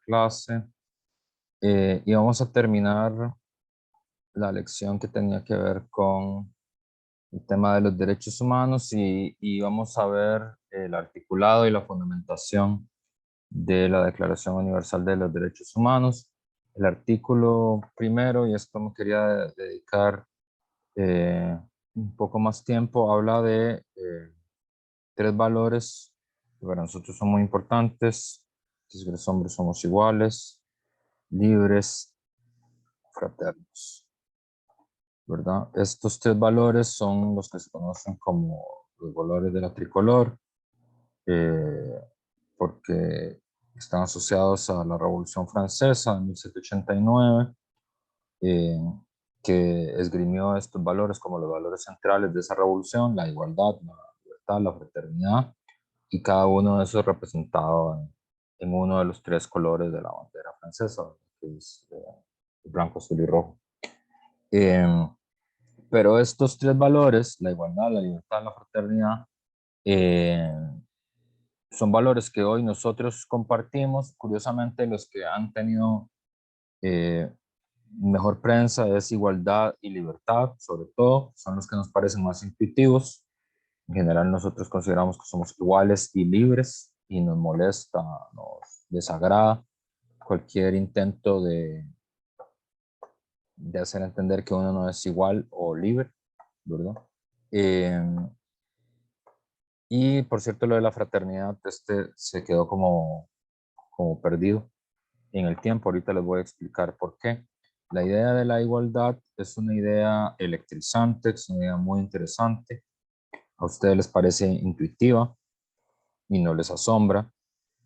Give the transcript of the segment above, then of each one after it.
clase y vamos a terminar la lección que tenía que ver con el tema de los derechos humanos y vamos a ver el articulado y la fundamentación de la Declaración Universal de los Derechos Humanos. El artículo primero, y esto me quería dedicar un poco más tiempo, habla de tres valores que para nosotros son muy importantes: que los hombres somos iguales, libres, fraternos, ¿verdad? Estos tres valores son los que se conocen como los valores de la tricolor, eh, porque están asociados a la Revolución Francesa de 1789, eh, que esgrimió estos valores como los valores centrales de esa revolución: la igualdad, la libertad, la fraternidad, y cada uno de esos representado en uno de los tres colores de la bandera francesa, que es el blanco, azul y rojo. Pero estos tres valores, la igualdad, la libertad, la fraternidad, eh, son valores que hoy nosotros compartimos. Curiosamente, los que han tenido eh, mejor prensa es igualdad y libertad, sobre todo, son los que nos parecen más intuitivos. En general, nosotros consideramos que somos iguales y libres, y nos molesta, nos desagrada cualquier intento de hacer entender que uno no es igual o libre, ¿verdad? Eh, y por cierto, lo de la fraternidad, se quedó como perdido en el tiempo. Ahorita les voy a explicar por qué. La idea de la igualdad es una idea electrizante, es una idea muy interesante. A ustedes les parece intuitiva y no les asombra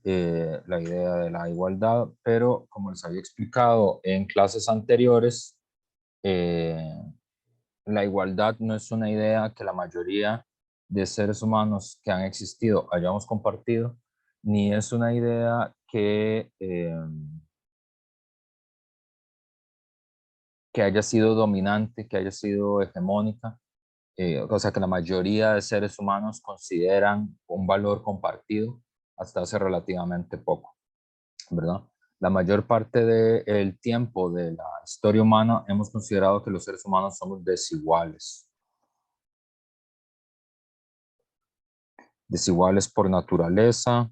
la idea de la igualdad, pero como les había explicado en clases anteriores, eh, la igualdad no es una idea que la mayoría de seres humanos que han existido hayamos compartido, ni es una idea que haya sido dominante, que haya sido hegemónica, o sea, que la mayoría de seres humanos consideran un valor compartido hasta hace relativamente poco, ¿verdad? La mayor parte del tiempo de la historia humana hemos considerado que los seres humanos somos desiguales. Desiguales por naturaleza,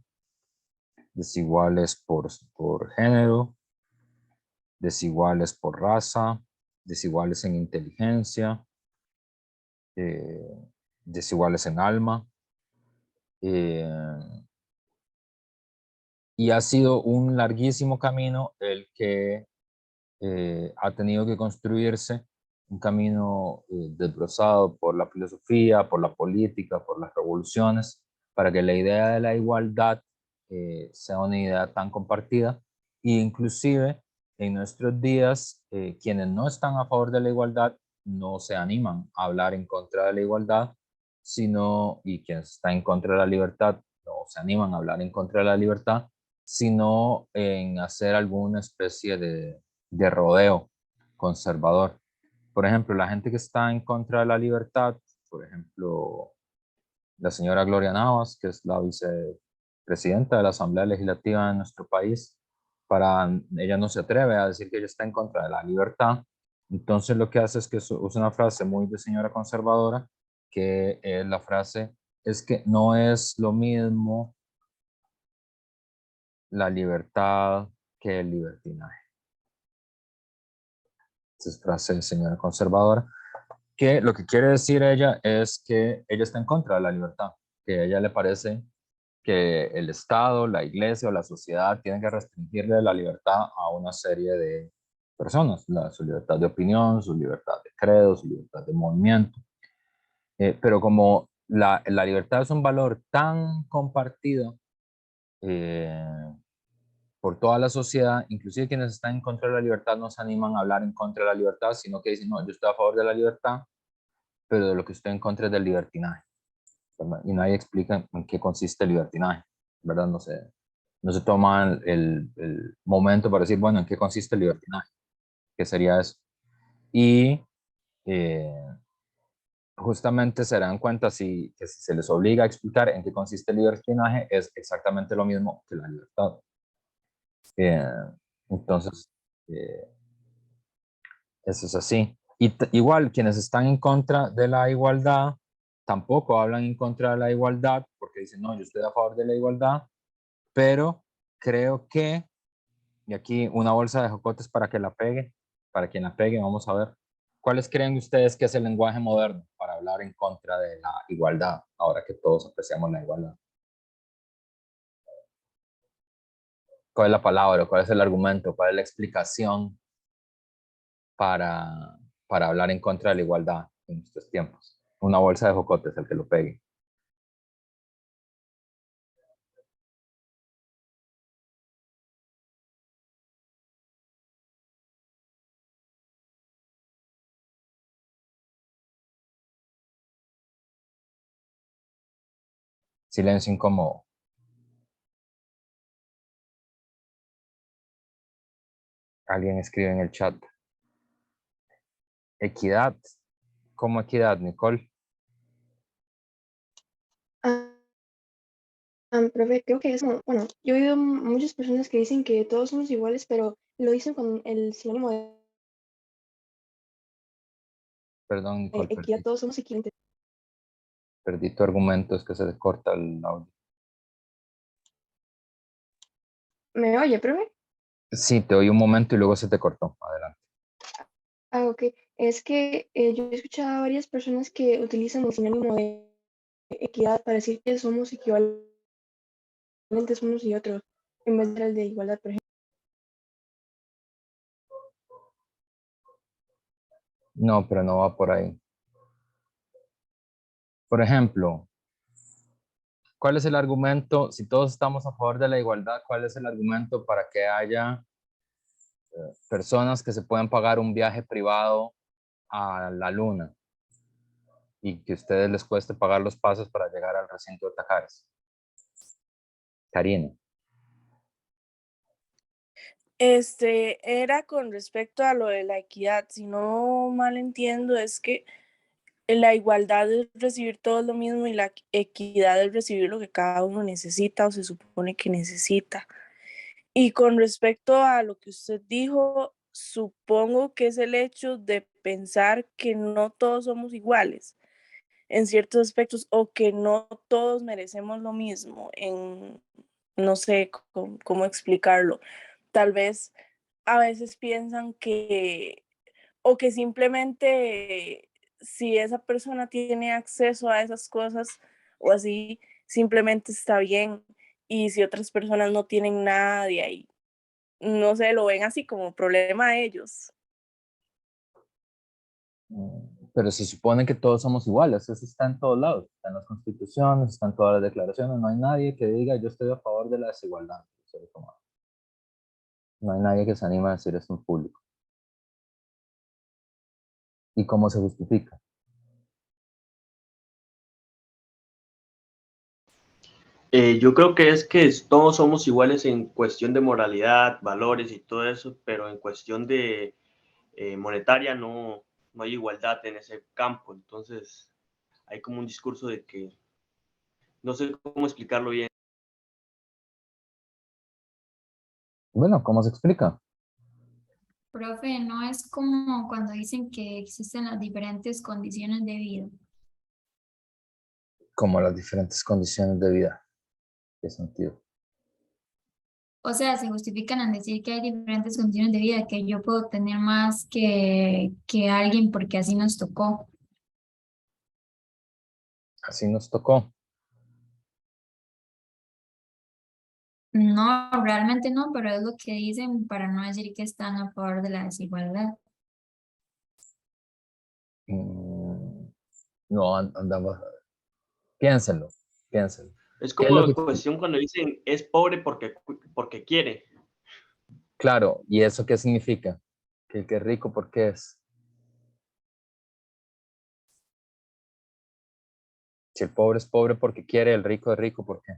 desiguales por género, desiguales por raza, desiguales en inteligencia, eh, desiguales en alma. Eh, y ha sido un larguísimo camino el que ha tenido que construirse, un camino desbrozado por la filosofía, por la política, por las revoluciones, para que la idea de la igualdad sea una idea tan compartida. E inclusive en nuestros días, quienes no están a favor de la igualdad no se animan a hablar en contra de la igualdad, y quienes están en contra de la libertad no se animan a hablar en contra de la libertad, sino en hacer alguna especie de rodeo conservador. Por ejemplo, la gente que está en contra de la libertad, por ejemplo, la señora Gloria Navas, que es la vicepresidenta de la Asamblea Legislativa de nuestro país, ella no se atreve a decir que ella está en contra de la libertad. Entonces lo que hace es que usa una frase muy de señora conservadora, que es la frase: es que no es lo mismo la libertad que el libertinaje. Esa es frase de señora conservadora, que lo que quiere decir ella es que ella está en contra de la libertad, que a ella le parece que el Estado, la iglesia o la sociedad tienen que restringirle la libertad a una serie de personas, su libertad de opinión, su libertad de credo, su libertad de movimiento. Pero como la libertad es un valor tan compartido eh, por toda la sociedad, inclusive quienes están en contra de la libertad no se animan a hablar en contra de la libertad, sino que dicen: no, yo estoy a favor de la libertad, pero de lo que estoy en contra es del libertinaje, ¿verdad? Y nadie explica en qué consiste el libertinaje, ¿verdad? No se toman el momento para decir, bueno, ¿en qué consiste el libertinaje? ¿Qué sería eso? Y eh, justamente se dan cuenta que si se les obliga a explicar en qué consiste el libertinaje, es exactamente lo mismo que la libertad. Entonces, eso es así. Y igual, quienes están en contra de la igualdad, tampoco hablan en contra de la igualdad, porque dicen, no, yo estoy a favor de la igualdad, pero creo que, y aquí una bolsa de jocotes para que la pegue, para quien la pegue, vamos a ver. ¿Cuáles creen ustedes que es el lenguaje moderno para hablar en contra de la igualdad, ahora que todos apreciamos la igualdad? ¿Cuál es la palabra? ¿Cuál es el argumento? ¿Cuál es la explicación para hablar en contra de la igualdad en estos tiempos? Una bolsa de jocotes, el que lo pegue. Silencio incómodo. Alguien escribe en el chat. Equidad. ¿Cómo equidad, Nicole? Ah, profe, creo que es como, bueno, yo he oído muchas personas que dicen que todos somos iguales, pero lo dicen con el sinónimo de Perdón, Nicole, equidad, todos somos equivalentes. perdí tu argumento, es que se corta el audio. ¿Me oye, profe? Sí, te oí un momento y luego se te cortó. Adelante. Ah, ok. Es que yo he escuchado a varias personas que utilizan el sinónimo de equidad para decir que somos equivalentes unos y otros, en vez del de igualdad, por ejemplo. No, pero no va por ahí. Por ejemplo, ¿cuál es el argumento? Si todos estamos a favor de la igualdad, ¿cuál es el argumento para que haya personas que se puedan pagar un viaje privado a la luna y que a ustedes les cueste pagar los pasos para llegar al recinto de Tajares? Karina. Era con respecto a lo de la equidad. Si no mal entiendo, es que la igualdad es recibir todo lo mismo y la equidad es recibir lo que cada uno necesita o se supone que necesita. Y con respecto a lo que usted dijo, supongo que es el hecho de pensar que no todos somos iguales en ciertos aspectos o que no todos merecemos lo mismo en, no sé cómo explicarlo. Tal vez a veces piensan que, o que simplemente si esa persona tiene acceso a esas cosas o así, simplemente está bien. Y si otras personas no tienen nada de ahí, no sé, lo ven así como problema de ellos. Pero se supone que todos somos iguales, eso está en todos lados, está en las constituciones, está en todas las declaraciones, no hay nadie que diga yo estoy a favor de la desigualdad. No hay nadie que se anime a decir esto en público. ¿Y cómo se justifica? Yo creo que es que todos somos iguales en cuestión de moralidad, valores y todo eso, pero en cuestión de monetaria no hay igualdad en ese campo. Entonces hay como un discurso de que no sé cómo explicarlo bien. Bueno, ¿cómo se explica? Profe, no es como cuando dicen que existen las diferentes condiciones de vida. Como las diferentes condiciones de vida. ¿Qué sentido? O sea, se justifican en decir que hay diferentes condiciones de vida, que yo puedo tener más que alguien porque así nos tocó. Así nos tocó. No, realmente no, pero es lo que dicen para no decir que están a favor de la desigualdad. No, andamos. Piénsenlo, piénsenlo. Es ¿Qué es como lo en que... cuestión cuando dicen es pobre porque quiere. Claro, ¿y eso qué significa? Que el que es rico, ¿por qué es? Si el pobre es pobre porque quiere, el rico es rico, ¿por qué?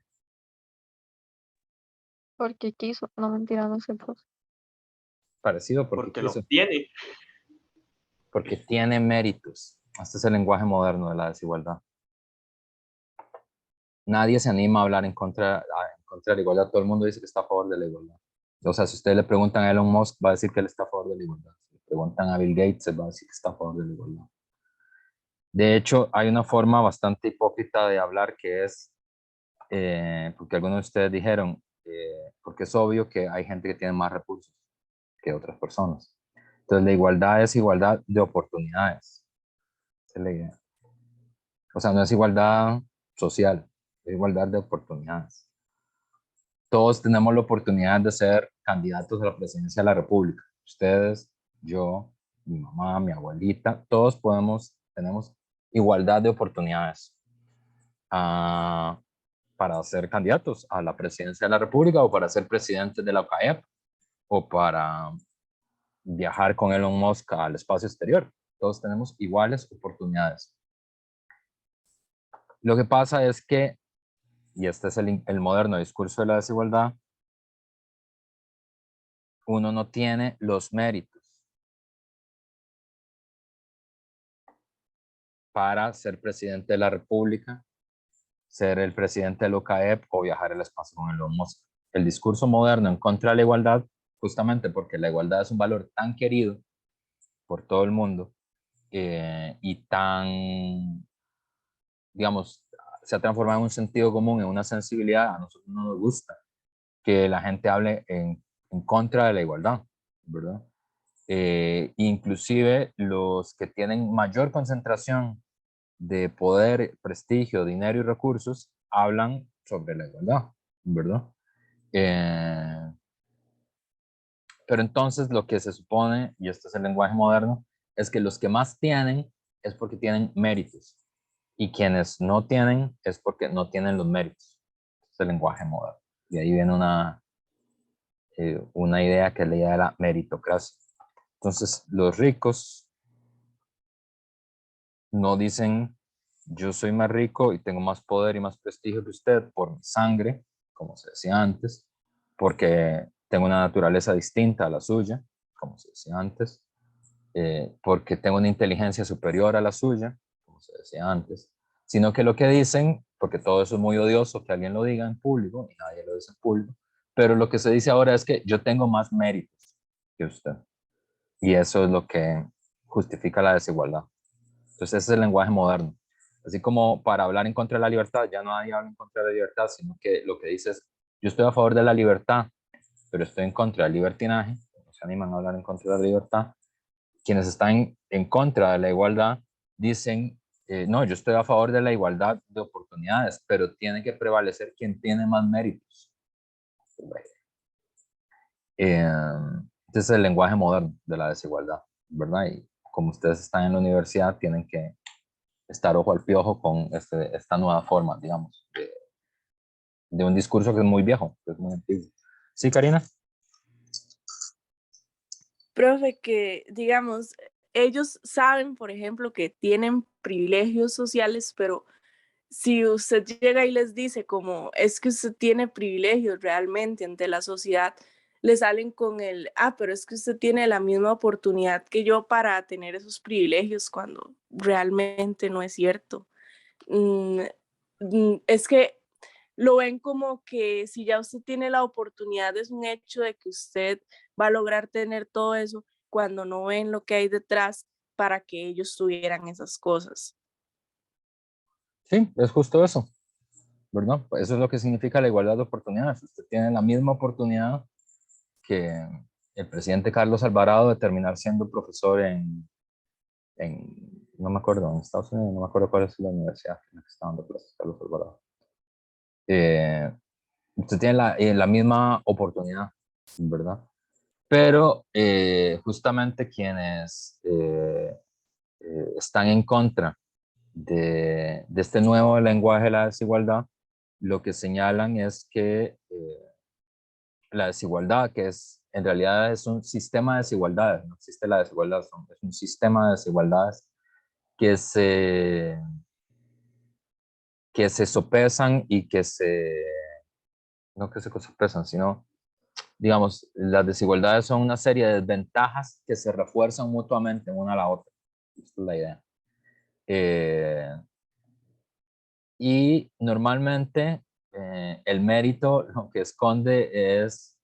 Porque quiso, no mentira, no sé pues. Parecido porque Porque lo quiso. tiene. Porque tiene méritos. Este es el lenguaje moderno de la desigualdad. Nadie se anima a hablar en contra de la igualdad. Todo el mundo dice que está a favor de la igualdad. O sea, si ustedes le preguntan a Elon Musk, va a decir que él está a favor de la igualdad. Si le preguntan a Bill Gates, él va a decir que está a favor de la igualdad. De hecho, hay una forma bastante hipócrita de hablar que es, porque algunos de ustedes dijeron, porque es obvio que hay gente que tiene más recursos que otras personas. Entonces, la igualdad es igualdad de oportunidades. Esa es la idea. O sea, no es igualdad social, es igualdad de oportunidades. Todos tenemos la oportunidad de ser candidatos a la presidencia de la República. Ustedes, yo, mi mamá, mi abuelita, todos tenemos igualdad de oportunidades para ser candidatos a la presidencia de la República o para ser presidentes de la OCAEP o para viajar con Elon Musk al espacio exterior. Todos tenemos iguales oportunidades. Lo que pasa es que, y este es el moderno discurso de la desigualdad, uno no tiene los méritos para ser presidente de la República, ser el presidente del OCAEP o viajar al espacio con Elon Musk. El discurso moderno en contra de la igualdad, justamente porque la igualdad es un valor tan querido por todo el mundo y tan, digamos, se ha transformado en un sentido común, en una sensibilidad. A nosotros no nos gusta que la gente hable en contra de la igualdad, ¿verdad? Inclusive los que tienen mayor concentración de poder, prestigio, dinero y recursos hablan sobre la igualdad, ¿verdad? Pero entonces lo que se supone, y este es el lenguaje moderno, es que los que más tienen es porque tienen méritos y quienes no tienen es porque no tienen los méritos. Este es el lenguaje moderno. Y ahí viene una idea que es la idea de la meritocracia. Entonces los ricos no dicen yo soy más rico y tengo más poder y más prestigio que usted por mi sangre, como se decía antes, porque tengo una naturaleza distinta a la suya, como se decía antes, porque tengo una inteligencia superior a la suya, como se decía antes, sino que lo que dicen, porque todo eso es muy odioso que alguien lo diga en público y nadie lo dice en público, pero lo que se dice ahora es que yo tengo más méritos que usted. Y eso es lo que justifica la desigualdad. Entonces ese es el lenguaje moderno. Así como para hablar en contra de la libertad, ya nadie habla en contra de la libertad, sino que lo que dice es, yo estoy a favor de la libertad, pero estoy en contra del libertinaje, no se animan a hablar en contra de la libertad. Quienes están en contra de la igualdad dicen, no, yo estoy a favor de la igualdad de oportunidades, pero tiene que prevalecer quien tiene más méritos. Este es el lenguaje moderno de la desigualdad, ¿verdad? Y como ustedes están en la universidad, tienen que estar ojo al piojo con esta nueva forma, digamos, de un discurso que es muy viejo, que es muy antiguo. Sí, Karina. Profe, que digamos, ellos saben, por ejemplo, que tienen privilegios sociales, pero si usted llega y les dice como es que usted tiene privilegios realmente ante la sociedad, le salen con pero es que usted tiene la misma oportunidad que yo para tener esos privilegios cuando realmente no es cierto. Mm, es que lo ven como que si ya usted tiene la oportunidad es un hecho de que usted va a lograr tener todo eso cuando no ven lo que hay detrás para que ellos tuvieran esas cosas. Sí, es justo eso, ¿verdad? Eso es lo que significa la igualdad de oportunidades. Usted tiene la misma oportunidad que el presidente Carlos Alvarado de terminar siendo profesor no me acuerdo, en Estados Unidos, no me acuerdo cuál es la universidad en la que está dando clases Carlos Alvarado. Usted tiene la misma oportunidad, ¿verdad? Pero justamente quienes están en contra de este nuevo lenguaje de la desigualdad, lo que señalan es que la desigualdad, que en realidad es un sistema de desigualdades, no existe la desigualdad, es un sistema de desigualdades que que se sopesan y no que se sopesan, sino, digamos, las desigualdades son una serie de desventajas que se refuerzan mutuamente una a la otra. Esta es la idea. Y normalmente el mérito lo que esconde es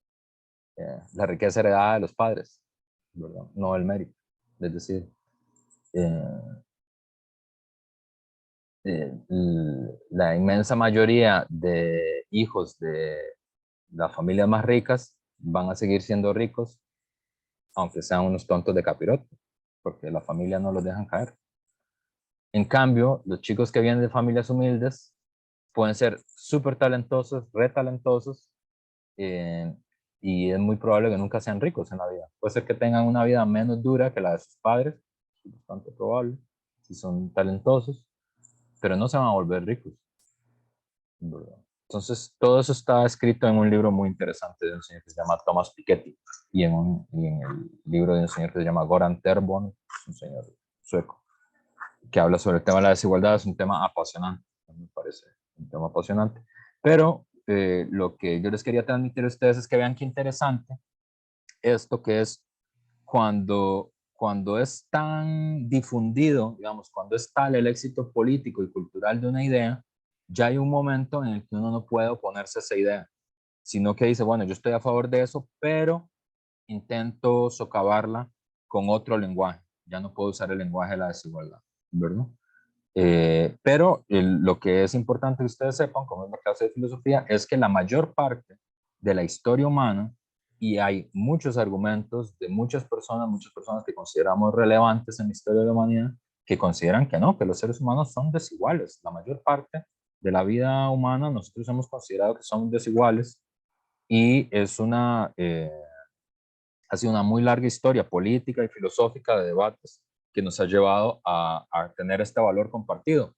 la riqueza heredada de los padres, ¿verdad? No el mérito. Es decir, la inmensa mayoría de hijos de las familias más ricas van a seguir siendo ricos, aunque sean unos tontos de capirote, porque la familia no los dejan caer. En cambio, los chicos que vienen de familias humildes pueden ser súper talentosos, re talentosos, y es muy probable que nunca sean ricos en la vida. Puede ser que tengan una vida menos dura que la de sus padres, es bastante probable, si son talentosos, pero no se van a volver ricos, ¿verdad? Entonces, todo eso está escrito en un libro muy interesante de un señor que se llama Thomas Piketty, y en el libro de un señor que se llama Goran Terborn, es un señor sueco, que habla sobre el tema de la desigualdad. Es un tema apasionante, me parece un tema apasionante. Pero lo que yo les quería transmitir a ustedes es que vean qué interesante esto que es cuando es tan difundido, digamos, cuando es tal el éxito político y cultural de una idea, ya hay un momento en el que uno no puede oponerse a esa idea, sino que dice, bueno, yo estoy a favor de eso, pero intento socavarla con otro lenguaje. Ya no puedo usar el lenguaje de la desigualdad, ¿verdad? Pero lo que es importante que ustedes sepan, como es la clase de filosofía, es que la mayor parte de la historia humana, y hay muchos argumentos de muchas personas que consideramos relevantes en la historia de la humanidad, que consideran que no, que los seres humanos son desiguales. La mayor parte de la vida humana nosotros hemos considerado que son desiguales, y ha sido una muy larga historia política y filosófica de debates que nos ha llevado a tener este valor compartido.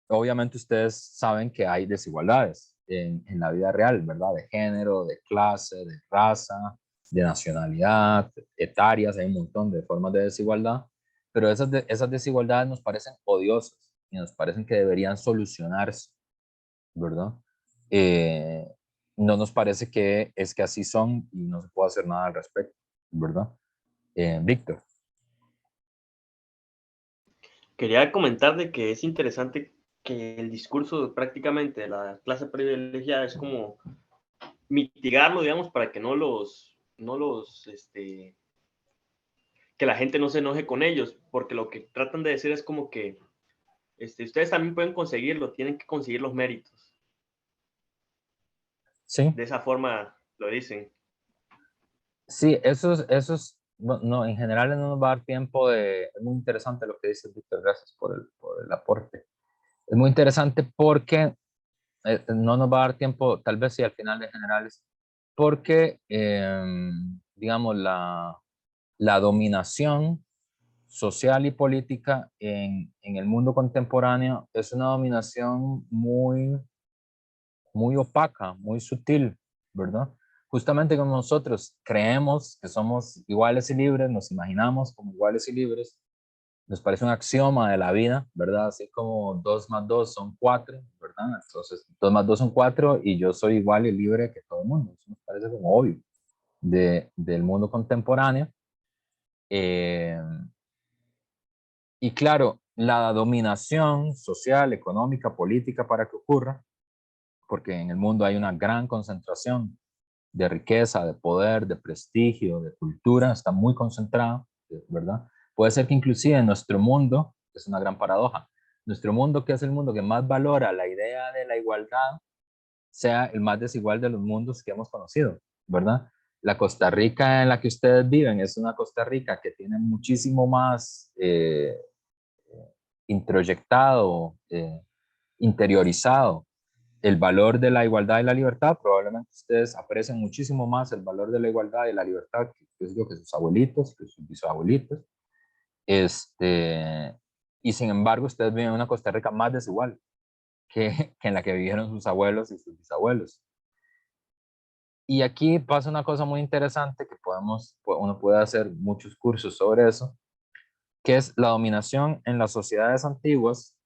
Obviamente ustedes saben que hay desigualdades en la vida real, ¿verdad? De género, de clase, de raza, de nacionalidad, etarias, hay un montón de formas de desigualdad, pero esas desigualdades nos parecen odiosas y nos parecen que deberían solucionarse, ¿verdad? Eh, no nos parece que es que así son y no se puede hacer nada al respecto, ¿verdad? Víctor. Quería comentar de que es interesante que el discurso prácticamente de la clase privilegiada es como mitigarlo, digamos, para que que la gente no se enoje con ellos, porque lo que tratan de decir es como que ustedes también pueden conseguirlo, tienen que conseguir los méritos. Sí. De esa forma lo dicen. Sí, no, no, en general no nos va a dar tiempo de, es muy interesante lo que dice Víctor, gracias por el aporte. Es muy interesante porque no nos va a dar tiempo, tal vez sí al final de generales, porque, digamos, la dominación social y política en el mundo contemporáneo es una dominación muy opaca, muy sutil, ¿verdad? Justamente como nosotros creemos que somos iguales y libres, nos imaginamos como iguales y libres, nos parece un axioma de la vida, ¿verdad? Así como 2 más 2 son 4, ¿verdad? Entonces, 2 más 2 son 4 y yo soy igual y libre que todo el mundo. Eso nos parece como obvio del mundo contemporáneo. Y claro, la dominación social, económica, política para que ocurra, porque en el mundo hay una gran concentración de riqueza, de poder, de prestigio, de cultura, está muy concentrada, ¿verdad? Puede ser que inclusive en nuestro mundo, es una gran paradoja, nuestro mundo, que es el mundo que más valora la idea de la igualdad, sea el más desigual de los mundos que hemos conocido, ¿verdad? La Costa Rica en la que ustedes viven es una Costa Rica que tiene muchísimo más introyectado, interiorizado el valor de la igualdad y la libertad. Probablemente ustedes aprecian muchísimo más el valor de la igualdad y la libertad que sus abuelitos, que sus bisabuelitos. Y sin embargo, ustedes viven en una Costa Rica más desigual que en la que vivieron sus abuelos y sus bisabuelos. Y aquí pasa una cosa muy interesante que uno puede hacer muchos cursos sobre eso, que es la dominación en las sociedades antiguas,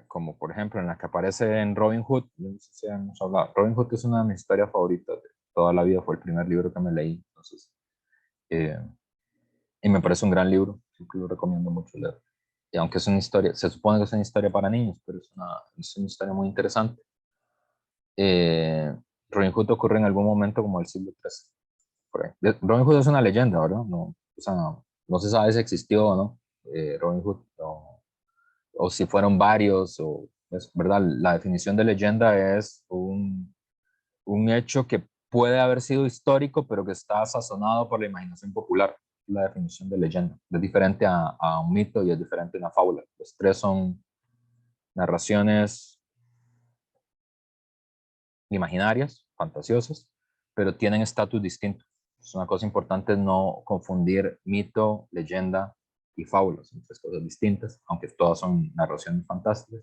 como por ejemplo en la que aparece en Robin Hood. No sé si hemos hablado. Robin Hood es una de mis historias favoritas de toda la vida, fue el primer libro que me leí, entonces, y me parece un gran libro, siempre lo recomiendo mucho leer. Y aunque es una historia, se supone que es una historia para niños, pero es una historia muy interesante. Robin Hood ocurre en algún momento como el siglo XIII. Por ahí. Robin Hood es una leyenda, ¿verdad? No, o sea, no se sabe si existió o no Robin Hood, o si fueron varios, o, es verdad, la definición de leyenda es un hecho que puede haber sido histórico, pero que está sazonado por la imaginación popular. La definición de leyenda es diferente a un mito y es diferente a una fábula. Los tres son narraciones imaginarias, fantasiosas, pero tienen estatus distintos. Es una cosa importante no confundir mito, leyenda y fábulas, son tres cosas distintas, aunque todas son narraciones fantásticas.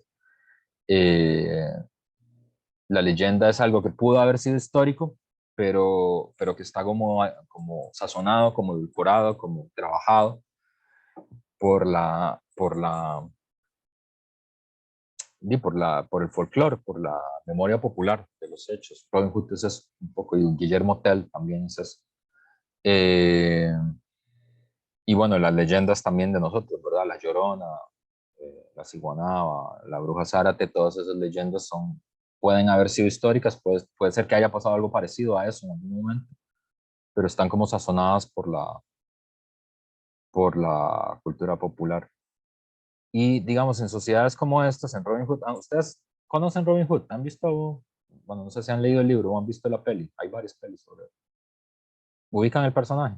La leyenda es algo que pudo haber sido histórico, pero que está como sazonado, como edulcorado, como trabajado por el folclore, por la memoria popular de los hechos. Robin Hood es eso, un poco, y Guillermo Tell también es eso. Y bueno, las leyendas también de nosotros, ¿verdad? La Llorona, la Ciguanaba, la Bruja Zárate, todas esas leyendas pueden haber sido históricas, puede ser que haya pasado algo parecido a eso en algún momento, pero están como sazonadas por la cultura popular. Y digamos, en sociedades como estas, en Robin Hood, ¿ustedes conocen Robin Hood? ¿Han visto, bueno, no sé si han leído el libro o han visto la peli? Hay varias pelis sobre él. ¿Ubican el personaje?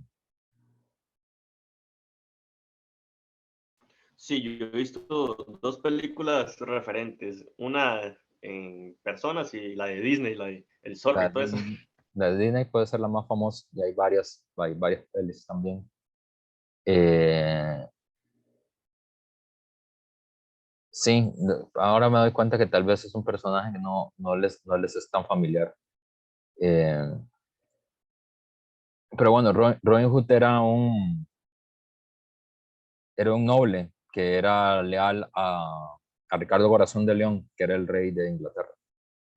Sí, yo he visto dos películas referentes, una en personas y la de Disney, la de El Zorro La y todo eso. de, la de Disney puede ser la más famosa y hay varias pelis también. Eh, sí, ahora me doy cuenta que tal vez es un personaje que no les es tan familiar. Eh, pero bueno, Robin Hood era un noble que era leal a Ricardo Corazón de León, que era el rey de Inglaterra.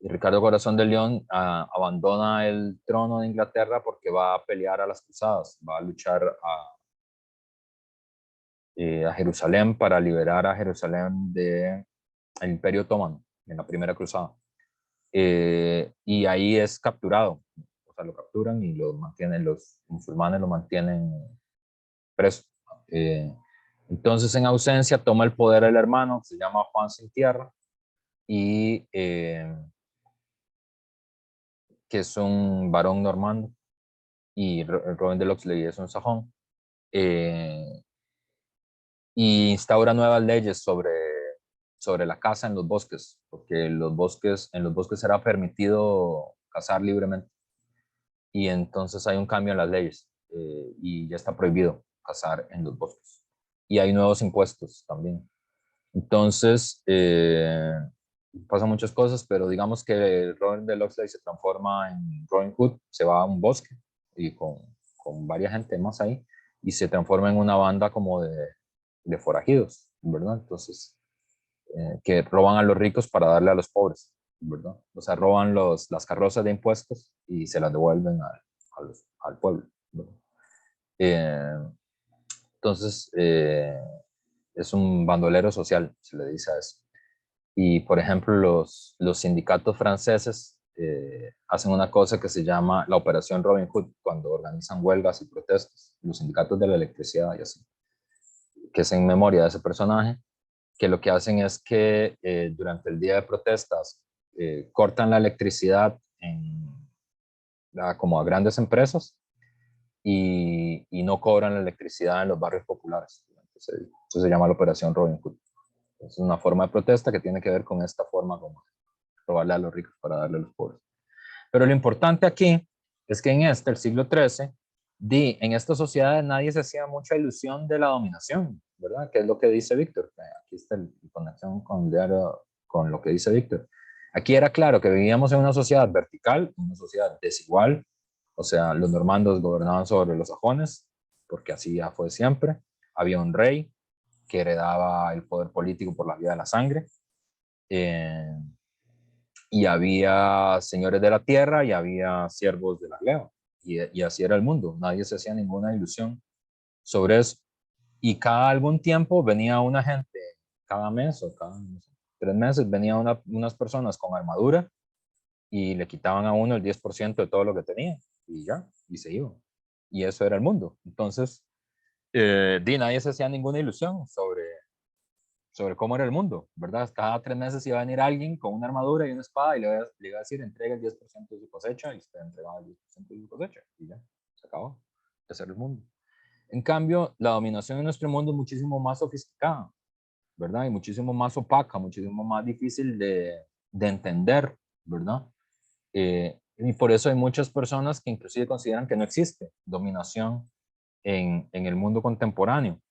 Y Ricardo Corazón de León abandona el trono de Inglaterra porque va a pelear a las cruzadas, va a luchar a Jerusalén para liberar a Jerusalén del Imperio Otomano en la primera cruzada. Y ahí es capturado, o sea, lo capturan y los musulmanes lo mantienen preso. Eh, entonces, en ausencia, toma el poder el hermano, se llama Juan Sin Tierra, y que es un varón normando, y Robin de Locksley es un sajón, eh, y instaura nuevas leyes sobre la caza en los bosques, porque en los bosques era permitido cazar libremente, y entonces hay un cambio en las leyes, y ya está prohibido cazar en los bosques. Y hay nuevos impuestos también. Entonces, pasan muchas cosas, pero digamos que Robin de Locksley se transforma en Robin Hood, se va a un bosque y con varias gente más ahí, y se transforma en una banda como de forajidos, ¿verdad? Entonces, que roban a los ricos para darle a los pobres, ¿verdad? O sea, roban las carrozas de impuestos y se las devuelven al pueblo, ¿verdad? Eh, entonces, es un bandolero social, se le dice a eso. Y, por ejemplo, los sindicatos franceses hacen una cosa que se llama la Operación Robin Hood, cuando organizan huelgas y protestas, los sindicatos de la electricidad y así, que es en memoria de ese personaje, que lo que hacen es que durante el día de protestas cortan la electricidad como a grandes empresas y no cobran la electricidad en los barrios populares. Entonces, eso se llama la Operación Robin Hood. Es una forma de protesta que tiene que ver con esta forma como robarle a los ricos para darle a los pobres. Pero lo importante aquí es que el siglo XIII, en estas sociedades nadie se hacía mucha ilusión de la dominación, ¿verdad? Que es lo que dice Víctor. Aquí está la conexión con lo que dice Víctor. Aquí era claro que vivíamos en una sociedad vertical, una sociedad desigual, o sea, los normandos gobernaban sobre los sajones, porque así ya fue siempre. Había un rey que heredaba el poder político por la vía de la sangre. Y había señores de la tierra y había siervos de la gleba. Y así era el mundo. Nadie se hacía ninguna ilusión sobre eso. Y cada algún tiempo venía una gente, cada mes o cada 3 meses, venían unas personas con armadura y le quitaban a uno el 10% de todo lo que tenía y ya, y se iba. Y eso era el mundo. Entonces, nadie se hacía ninguna ilusión sobre cómo era el mundo, ¿verdad? Cada 3 meses iba a venir alguien con una armadura y una espada y le iba a decir, entrega el 10% de su cosecha, y usted entregaba el 10% de su cosecha y ya, se acabó. Ese era el mundo. En cambio, la dominación en nuestro mundo es muchísimo más sofisticada, ¿verdad? Y muchísimo más opaca, muchísimo más difícil de entender, ¿verdad? Y por eso hay muchas personas que inclusive consideran que no existe dominación en el mundo contemporáneo,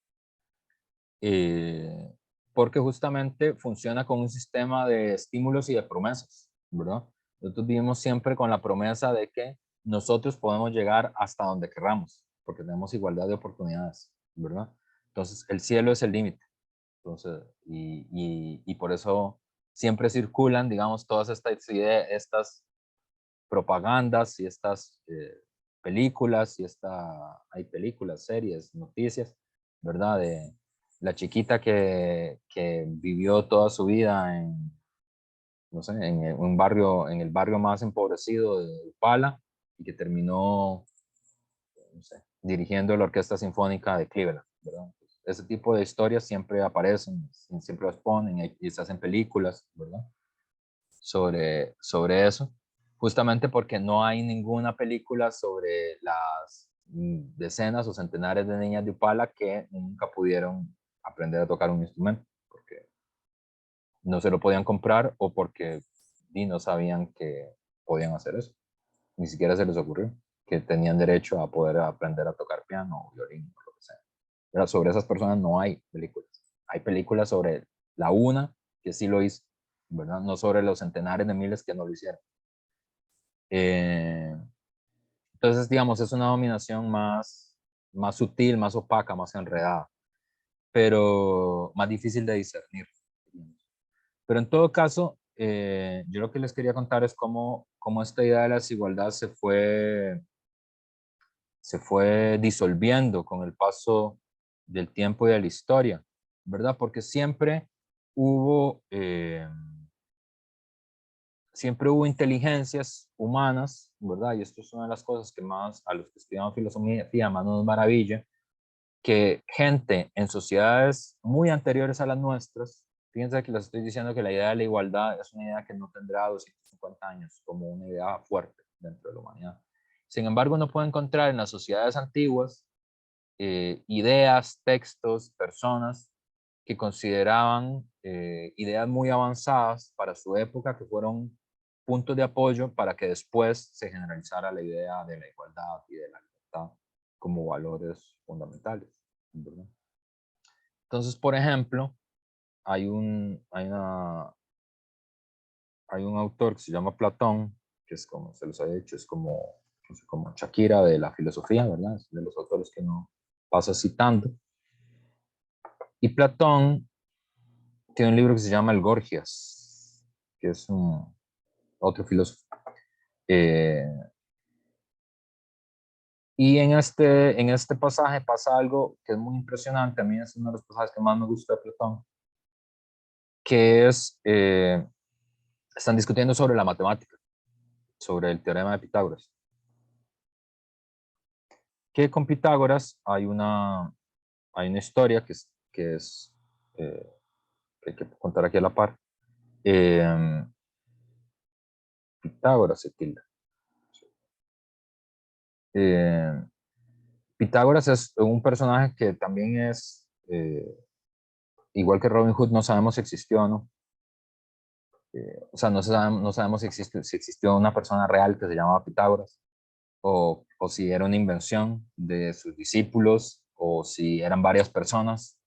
porque justamente funciona con un sistema de estímulos y de promesas, ¿verdad? Nosotros vivimos siempre con la promesa de que nosotros podemos llegar hasta donde queramos, porque tenemos igualdad de oportunidades, ¿verdad? Entonces, el cielo es el límite. Entonces, y por eso siempre circulan, digamos, todas estas ideas, estas propagandas y estas películas, hay películas, series, noticias, ¿verdad? De la chiquita que vivió toda su vida no sé, en el barrio más empobrecido de Upala y que terminó, no sé, dirigiendo la Orquesta Sinfónica de Cleveland, ¿verdad? Ese tipo de historias siempre aparecen, siempre las ponen y se hacen películas, ¿verdad? Sobre eso, justamente porque no hay ninguna película sobre las decenas o centenares de niñas de Upala que nunca pudieron aprender a tocar un instrumento, porque no se lo podían comprar o porque no sabían que podían hacer eso. Ni siquiera se les ocurrió que tenían derecho a poder aprender a tocar piano o violín o lo que sea. Pero sobre esas personas no hay películas. Hay películas sobre la una que sí lo hizo, ¿verdad? No sobre los centenares de miles que no lo hicieron. Entonces, digamos, es una dominación más sutil, más opaca, más enredada, pero más difícil de discernir. Pero en todo caso, yo lo que les quería contar es cómo esta idea de la desigualdad se fue disolviendo con el paso del tiempo y de la historia, ¿verdad? Porque siempre hubo inteligencias humanas, ¿verdad? Y esto es una de las cosas que más a los que estudiamos filosofía más nos maravilla, que gente en sociedades muy anteriores a las nuestras, fíjense que les estoy diciendo que la idea de la igualdad es una idea que no tendrá 250 años como una idea fuerte dentro de la humanidad. Sin embargo, uno puede encontrar en las sociedades antiguas ideas, textos, personas que consideraban ideas muy avanzadas para su época, que fueron puntos de apoyo para que después se generalizara la idea de la igualdad y de la libertad como valores fundamentales, ¿verdad? Entonces, por ejemplo, hay un autor que se llama Platón, que es como se los había dicho, es como Shakira de la filosofía, ¿verdad? Es de los autores que no pasa citando. Y Platón tiene un libro que se llama El Gorgias, que es otro filósofo. Y en este pasaje pasa algo que es muy impresionante. A mí es uno de los pasajes que más me gusta de Platón, que están discutiendo sobre la matemática, sobre el teorema de Pitágoras. Que con Pitágoras hay una historia que hay que contar aquí a la par. Pitágoras se tilda. Pitágoras es un personaje que también es, igual que Robin Hood, no sabemos si existió o no. O sea, no sabemos si existió una persona real que se llamaba Pitágoras, o si era una invención de sus discípulos, o si eran varias personas,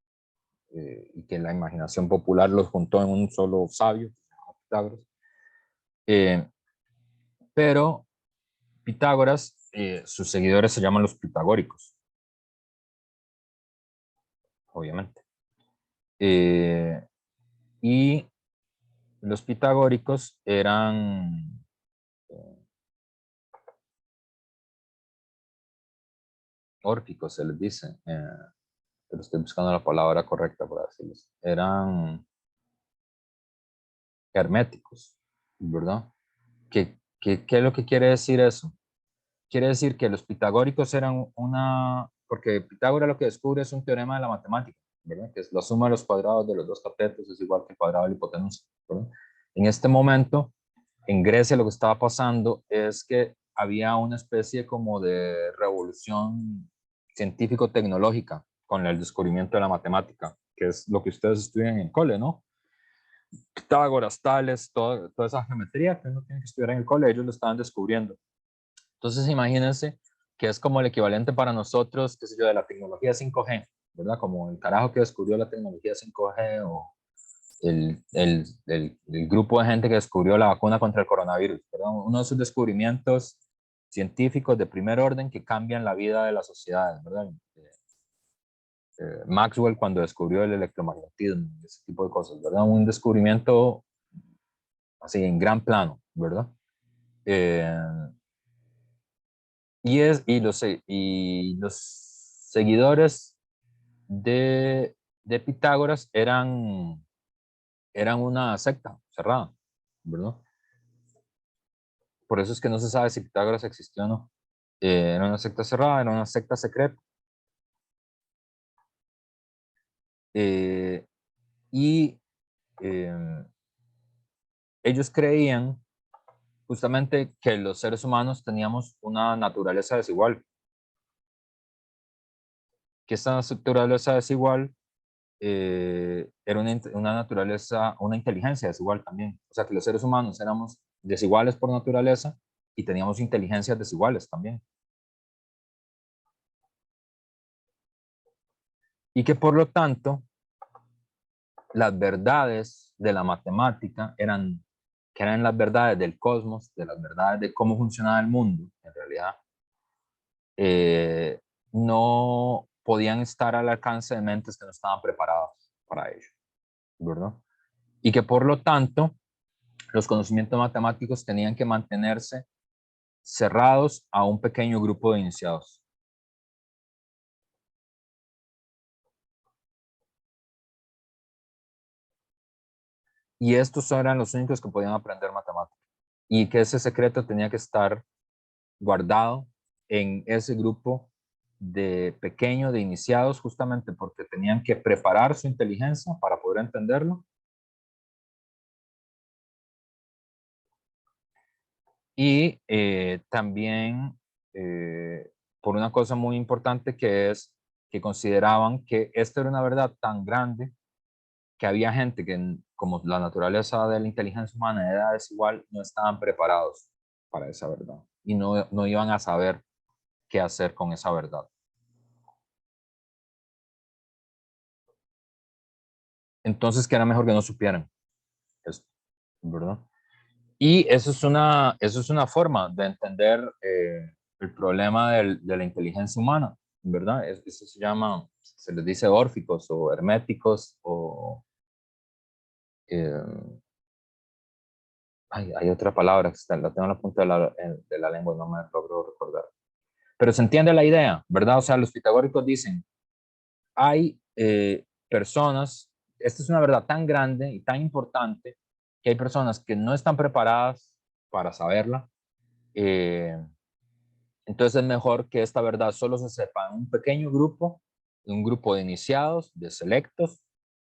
y que la imaginación popular los juntó en un solo sabio, Pitágoras. Pero Pitágoras, sus seguidores se llaman los pitagóricos, obviamente. Y los pitagóricos eran órficos, se les dice, pero estoy buscando la palabra correcta para decirles. Eran herméticos, ¿verdad? ¿Qué es lo que quiere decir eso? Quiere decir que los pitagóricos eran porque Pitágoras lo que descubre es un teorema de la matemática, ¿verdad? Que es la suma de los cuadrados de los dos catetos es igual que el cuadrado de la hipotenusa, ¿verdad? En este momento, en Grecia lo que estaba pasando es que había una especie como de revolución científico-tecnológica con el descubrimiento de la matemática, que es lo que ustedes estudian en el cole, ¿no? Pitágoras, Tales, toda esa geometría que uno tiene que estudiar en el cole, ellos lo estaban descubriendo. Entonces imagínense que es como el equivalente para nosotros, qué sé yo, de la tecnología 5G, ¿verdad? Como el carajo que descubrió la tecnología 5G o el grupo de gente que descubrió la vacuna contra el coronavirus, ¿verdad? Uno de esos descubrimientos científicos de primer orden que cambian la vida de las sociedades, ¿verdad? Maxwell cuando descubrió el electromagnetismo, ese tipo de cosas, ¿verdad? Un descubrimiento así en gran plano, ¿verdad? Y los seguidores de Pitágoras eran una secta cerrada, ¿verdad? Por eso es que no se sabe si Pitágoras existió o no. Era una secta cerrada, era una secta secreta. Eh, y ellos creían justamente que los seres humanos teníamos una naturaleza desigual, que esta naturaleza desigual era una naturaleza, una inteligencia desigual también. O sea, que los seres humanos éramos desiguales por naturaleza y teníamos inteligencias desiguales también. Y que por lo tanto, las verdades de la matemática que eran las verdades del cosmos, de las verdades de cómo funcionaba el mundo, en realidad, no podían estar al alcance de mentes que no estaban preparadas para ello, ¿verdad? Y que por lo tanto, los conocimientos matemáticos tenían que mantenerse cerrados a un pequeño grupo de iniciados. Y estos eran los únicos que podían aprender matemáticas. Y que ese secreto tenía que estar guardado en ese grupo de pequeño, de iniciados, justamente porque tenían que preparar su inteligencia para poder entenderlo. Y también por una cosa muy importante que es que consideraban que esta era una verdad tan grande que había gente que, como la naturaleza de la inteligencia humana era desigual, no estaban preparados para esa verdad y no iban a saber qué hacer con esa verdad. Entonces, que era mejor que no supieran esto, ¿verdad? Y eso es una forma de entender el problema de la inteligencia humana, ¿verdad? Eso se les dice órficos o herméticos o... hay otra palabra que la tengo en la punta de la lengua y no me logro recordar. Pero se entiende la idea, ¿verdad? O sea, los pitagóricos dicen, hay personas, esta es una verdad tan grande y tan importante que hay personas que no están preparadas para saberla. Entonces es mejor que esta verdad solo se sepa en un pequeño grupo, un grupo de iniciados, de selectos,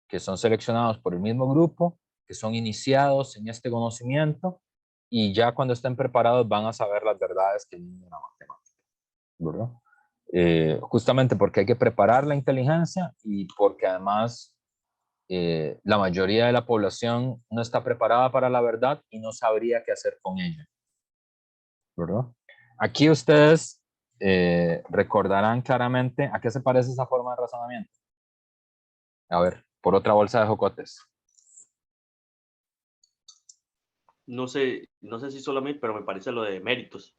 que son seleccionados por el mismo grupo, que son iniciados en este conocimiento y ya cuando estén preparados van a saber las verdades que vienen de la matemática, ¿verdad? Justamente porque hay que preparar la inteligencia y porque además la mayoría de la población no está preparada para la verdad y no sabría qué hacer con ella, ¿verdad? Aquí ustedes recordarán claramente a qué se parece esa forma de razonamiento. A ver, por otra bolsa de jocotes. No sé si solo a mí, pero me parece lo de méritos.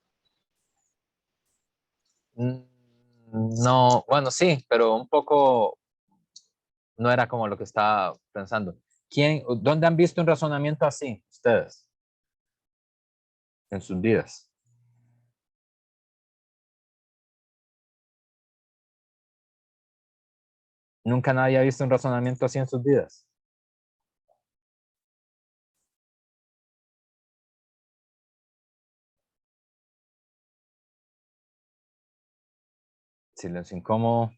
No, bueno, sí, pero un poco no era como lo que estaba pensando. ¿Dónde han visto un razonamiento así ustedes en sus vidas? Nunca nadie ha visto un razonamiento así en sus vidas. Silencio incómodo.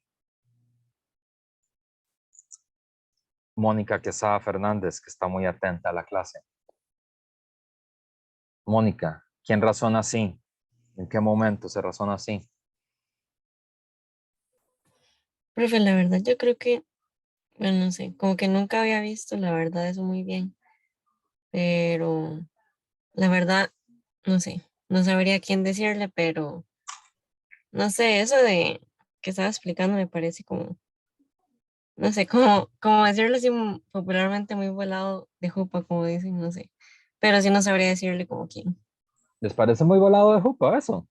Mónica Quesada Fernández, que está muy atenta a la clase. Mónica, ¿quién razona así? ¿En qué momento se razona así? Profe, la verdad, yo creo que, bueno, no sé, como que nunca había visto, la verdad, eso muy bien, pero la verdad, no sé, no sabría quién decirle, pero no sé, eso de que estaba explicando me parece como, no sé, como decirlo así popularmente muy volado de jupa, como dicen, no sé, pero sí no sabría decirle como quién. ¿Les parece muy volado de jupa eso?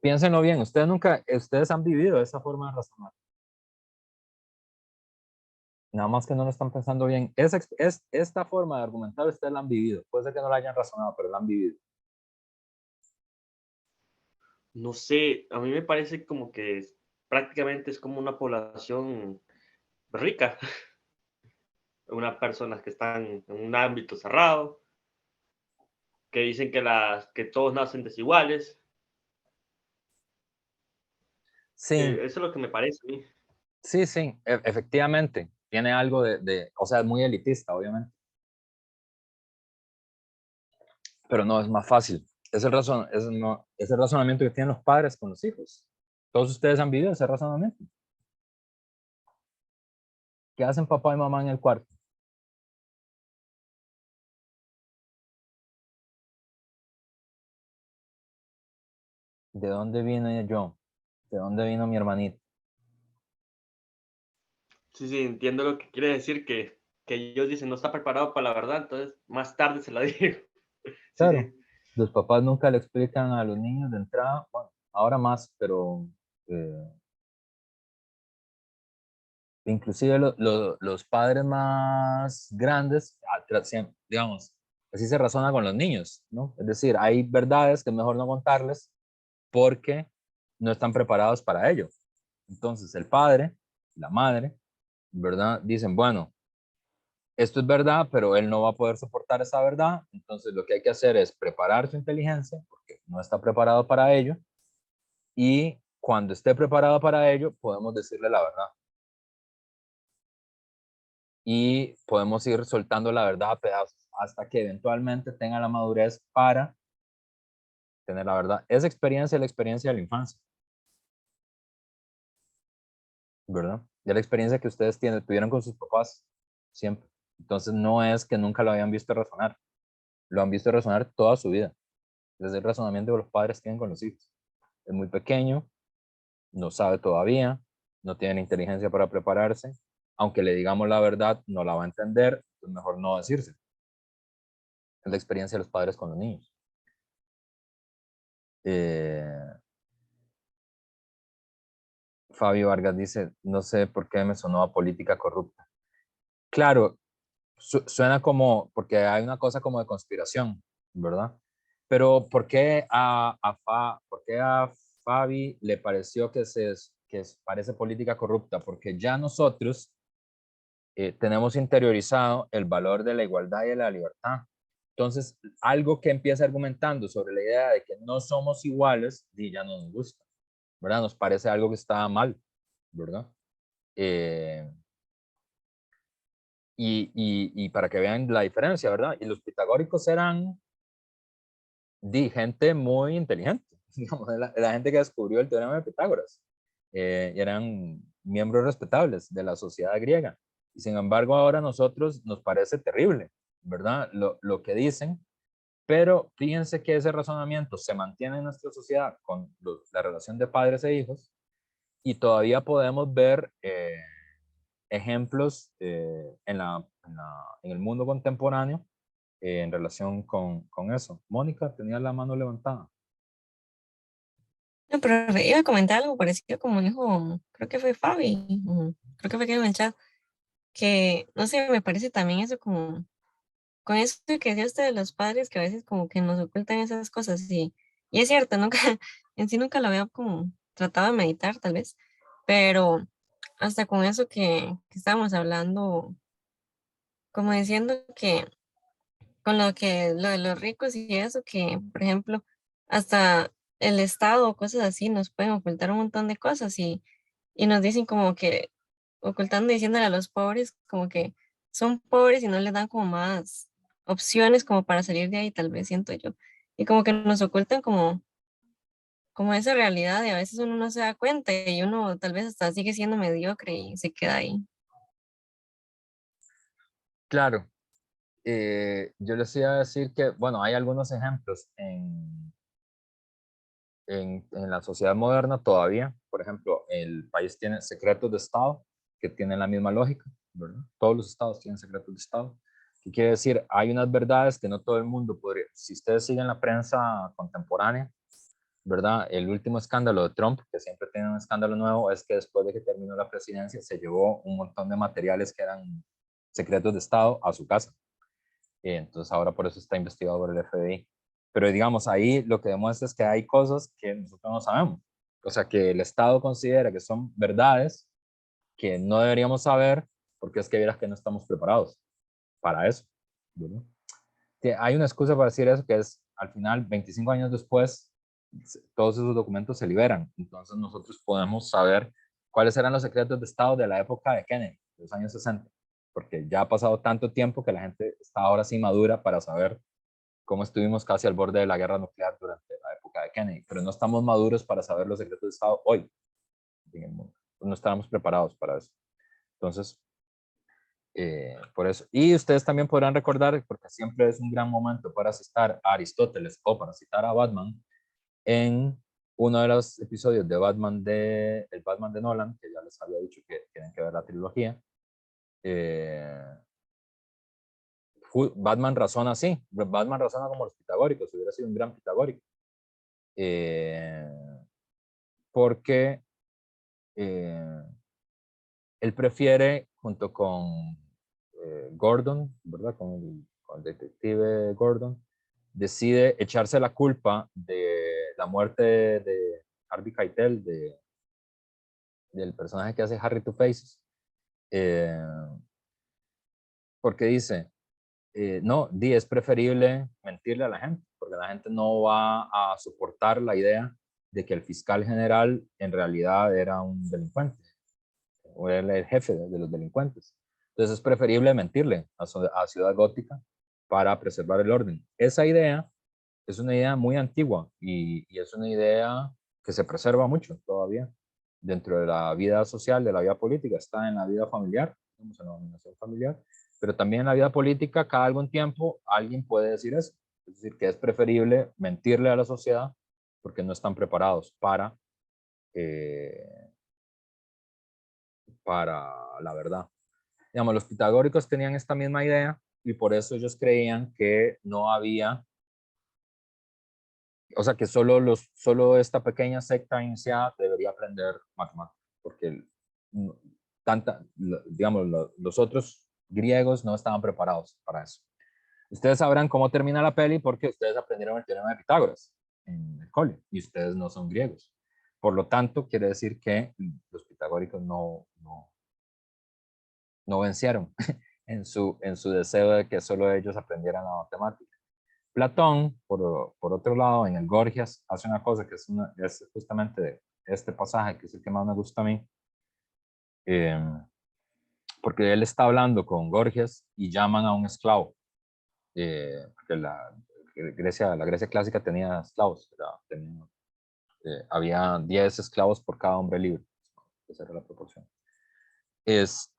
Piénsenlo bien, ustedes han vivido esa forma de razonar. Nada más que no lo están pensando bien. Esta forma de argumentar ustedes la han vivido. Puede ser que no la hayan razonado, pero la han vivido. No sé, a mí me parece como que prácticamente es como una población rica, unas personas que están en un ámbito cerrado, que dicen que todos nacen desiguales. Sí, Eso es lo que me parece a mí. sí, sí, efectivamente. Tiene algo o sea, es muy elitista, obviamente. Pero no es más fácil. Es el razonamiento que tienen los padres con los hijos. Todos ustedes han vivido ese razonamiento. ¿Qué hacen papá y mamá en el cuarto? ¿De dónde vine yo? ¿De dónde vino mi hermanito? Sí, sí, entiendo lo que quiere decir, que ellos dicen no está preparado para la verdad, entonces más tarde se la digo. Sí, Claro, sí. los papás nunca le explican a los niños de entrada, bueno, ahora más, pero inclusive los padres más grandes, digamos, así se razona con los niños, ¿no? Es decir, hay verdades que es mejor no contarles porque no están preparados para ello. Entonces, el padre, la madre, ¿verdad? Dicen, bueno, esto es verdad, pero él no va a poder soportar esa verdad, entonces lo que hay que hacer es preparar su inteligencia, porque no está preparado para ello, y cuando esté preparado para ello, podemos decirle la verdad. Y podemos ir soltando la verdad a pedazos hasta que eventualmente tenga la madurez para tener la verdad. Esa experiencia es la experiencia de la infancia, ¿verdad? Es la experiencia que ustedes tuvieron con sus papás siempre. Entonces no es que nunca lo hayan visto razonar, lo han visto razonar toda su vida. Desde el razonamiento que los padres tienen con los hijos. Es muy pequeño, no sabe todavía, no tiene inteligencia para prepararse. Aunque le digamos la verdad, no la va a entender, es mejor no decirse. Es la experiencia de los padres con los niños. Fabio Vargas dice, no sé por qué me sonó a política corrupta. Claro, suena como, porque hay una cosa como de conspiración, ¿verdad? Pero ¿por qué a Fabi le pareció que parece política corrupta? Porque ya nosotros tenemos interiorizado el valor de la igualdad y de la libertad. Entonces, algo que empieza argumentando sobre la idea de que no somos iguales, y ya no nos gusta, ¿verdad? Nos parece algo que está mal, ¿verdad? Y para que vean la diferencia, ¿verdad? Y los pitagóricos eran gente muy inteligente, digamos, la gente que descubrió el teorema de Pitágoras, y eran miembros respetables de la sociedad griega. Y sin embargo, ahora a nosotros nos parece terrible, ¿verdad? Lo que dicen, pero fíjense que ese razonamiento se mantiene en nuestra sociedad con la relación de padres e hijos, y todavía podemos ver ejemplos en el mundo contemporáneo en relación con eso. Mónica tenía la mano levantada. No, pero iba a comentar algo parecido como dijo, creo que fue Fabi, creo que fue que en el chat, que no sé, me parece también eso como, con eso que decía usted de los padres que a veces como que nos ocultan esas cosas y es cierto, nunca, en sí nunca lo había como tratado de meditar tal vez, pero hasta con eso que estábamos hablando, como diciendo que con lo de los ricos y eso, que por ejemplo, hasta el Estado o cosas así nos pueden ocultar un montón de cosas y nos dicen como que ocultando, diciéndole a los pobres como que son pobres y no les dan como más opciones como para salir de ahí, tal vez siento yo. Y como que nos ocultan como esa realidad y a veces uno no se da cuenta y uno tal vez hasta sigue siendo mediocre y se queda ahí. Claro, yo les iba a decir que, bueno, hay algunos ejemplos en la sociedad moderna todavía. Por ejemplo, el país tiene secretos de Estado que tienen la misma lógica, ¿verdad? Todos los estados tienen secretos de Estado. ¿Qué quiere decir? Hay unas verdades que no todo el mundo podría. Si ustedes siguen la prensa contemporánea, ¿verdad? El último escándalo de Trump, que siempre tiene un escándalo nuevo, es que después de que terminó la presidencia se llevó un montón de materiales que eran secretos de Estado a su casa. Entonces ahora por eso está investigado por el FBI. Pero digamos, ahí lo que demuestra es que hay cosas que nosotros no sabemos. O sea, que el Estado considera que son verdades que no deberíamos saber porque es que vieras que no estamos preparados para eso, ¿verdad? Que hay una excusa para decir eso, que es al final, 25 años después, todos esos documentos se liberan. Entonces nosotros podemos saber cuáles eran los secretos de Estado de la época de Kennedy, de los años 60, porque ya ha pasado tanto tiempo que la gente está ahora sí madura para saber cómo estuvimos casi al borde de la guerra nuclear durante la época de Kennedy, pero no estamos maduros para saber los secretos de Estado hoy en el mundo. No estábamos preparados para eso. Entonces, por eso. Y ustedes también podrán recordar, porque siempre es un gran momento para citar a Aristóteles o para citar a Batman, en uno de los episodios de el Batman de Nolan, que ya les había dicho que tienen que ver la trilogía, Batman razona así, Batman razona como los pitagóricos, hubiera sido un gran pitagórico, porque él prefiere, junto con Gordon, ¿verdad? Con el detective Gordon, decide echarse la culpa de la muerte de Harvey Keitel, del personaje que hace Harry Two Faces, porque dice, no, es preferible mentirle a la gente, porque la gente no va a soportar la idea de que el fiscal general en realidad era un delincuente, o era el jefe de los delincuentes. Entonces es preferible mentirle a Ciudad Gótica para preservar el orden. Esa idea es una idea muy antigua y es una idea que se preserva mucho todavía dentro de la vida social, de la vida política. Está en la vida familiar, en la dominación familiar, pero también en la vida política, cada algún tiempo alguien puede decir eso. Es decir, que es preferible mentirle a la sociedad porque no están preparados para la verdad. Digamos, los pitagóricos tenían esta misma idea y por eso ellos creían que no había, o sea, que solo esta pequeña secta iniciada debería aprender matemáticas, porque digamos, los otros griegos no estaban preparados para eso. Ustedes sabrán cómo termina la peli porque ustedes aprendieron el teorema de Pitágoras en el cole y ustedes no son griegos. Por lo tanto, quiere decir que los pitagóricos no vencieron en su deseo de que solo ellos aprendieran la matemática. Platón, por otro lado, en el Gorgias, hace una cosa que es justamente este pasaje, que es el que más me gusta a mí, porque él está hablando con Gorgias y llaman a un esclavo, porque la Grecia clásica tenía esclavos, había 10 esclavos por cada hombre libre, esa era la proporción. Es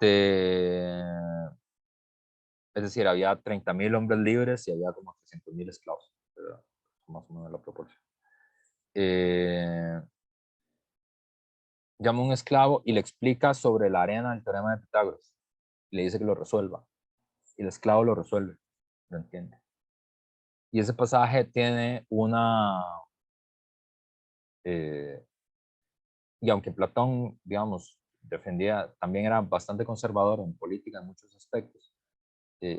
decir, había 30.000 hombres libres y había como 300.000 esclavos, pero más o menos la proporción. Llama a un esclavo y le explica sobre la arena del teorema de Pitágoras. Y le dice que lo resuelva. Y el esclavo lo resuelve, lo entiende. Y ese pasaje tiene y aunque Platón, digamos, también era bastante conservador en política en muchos aspectos,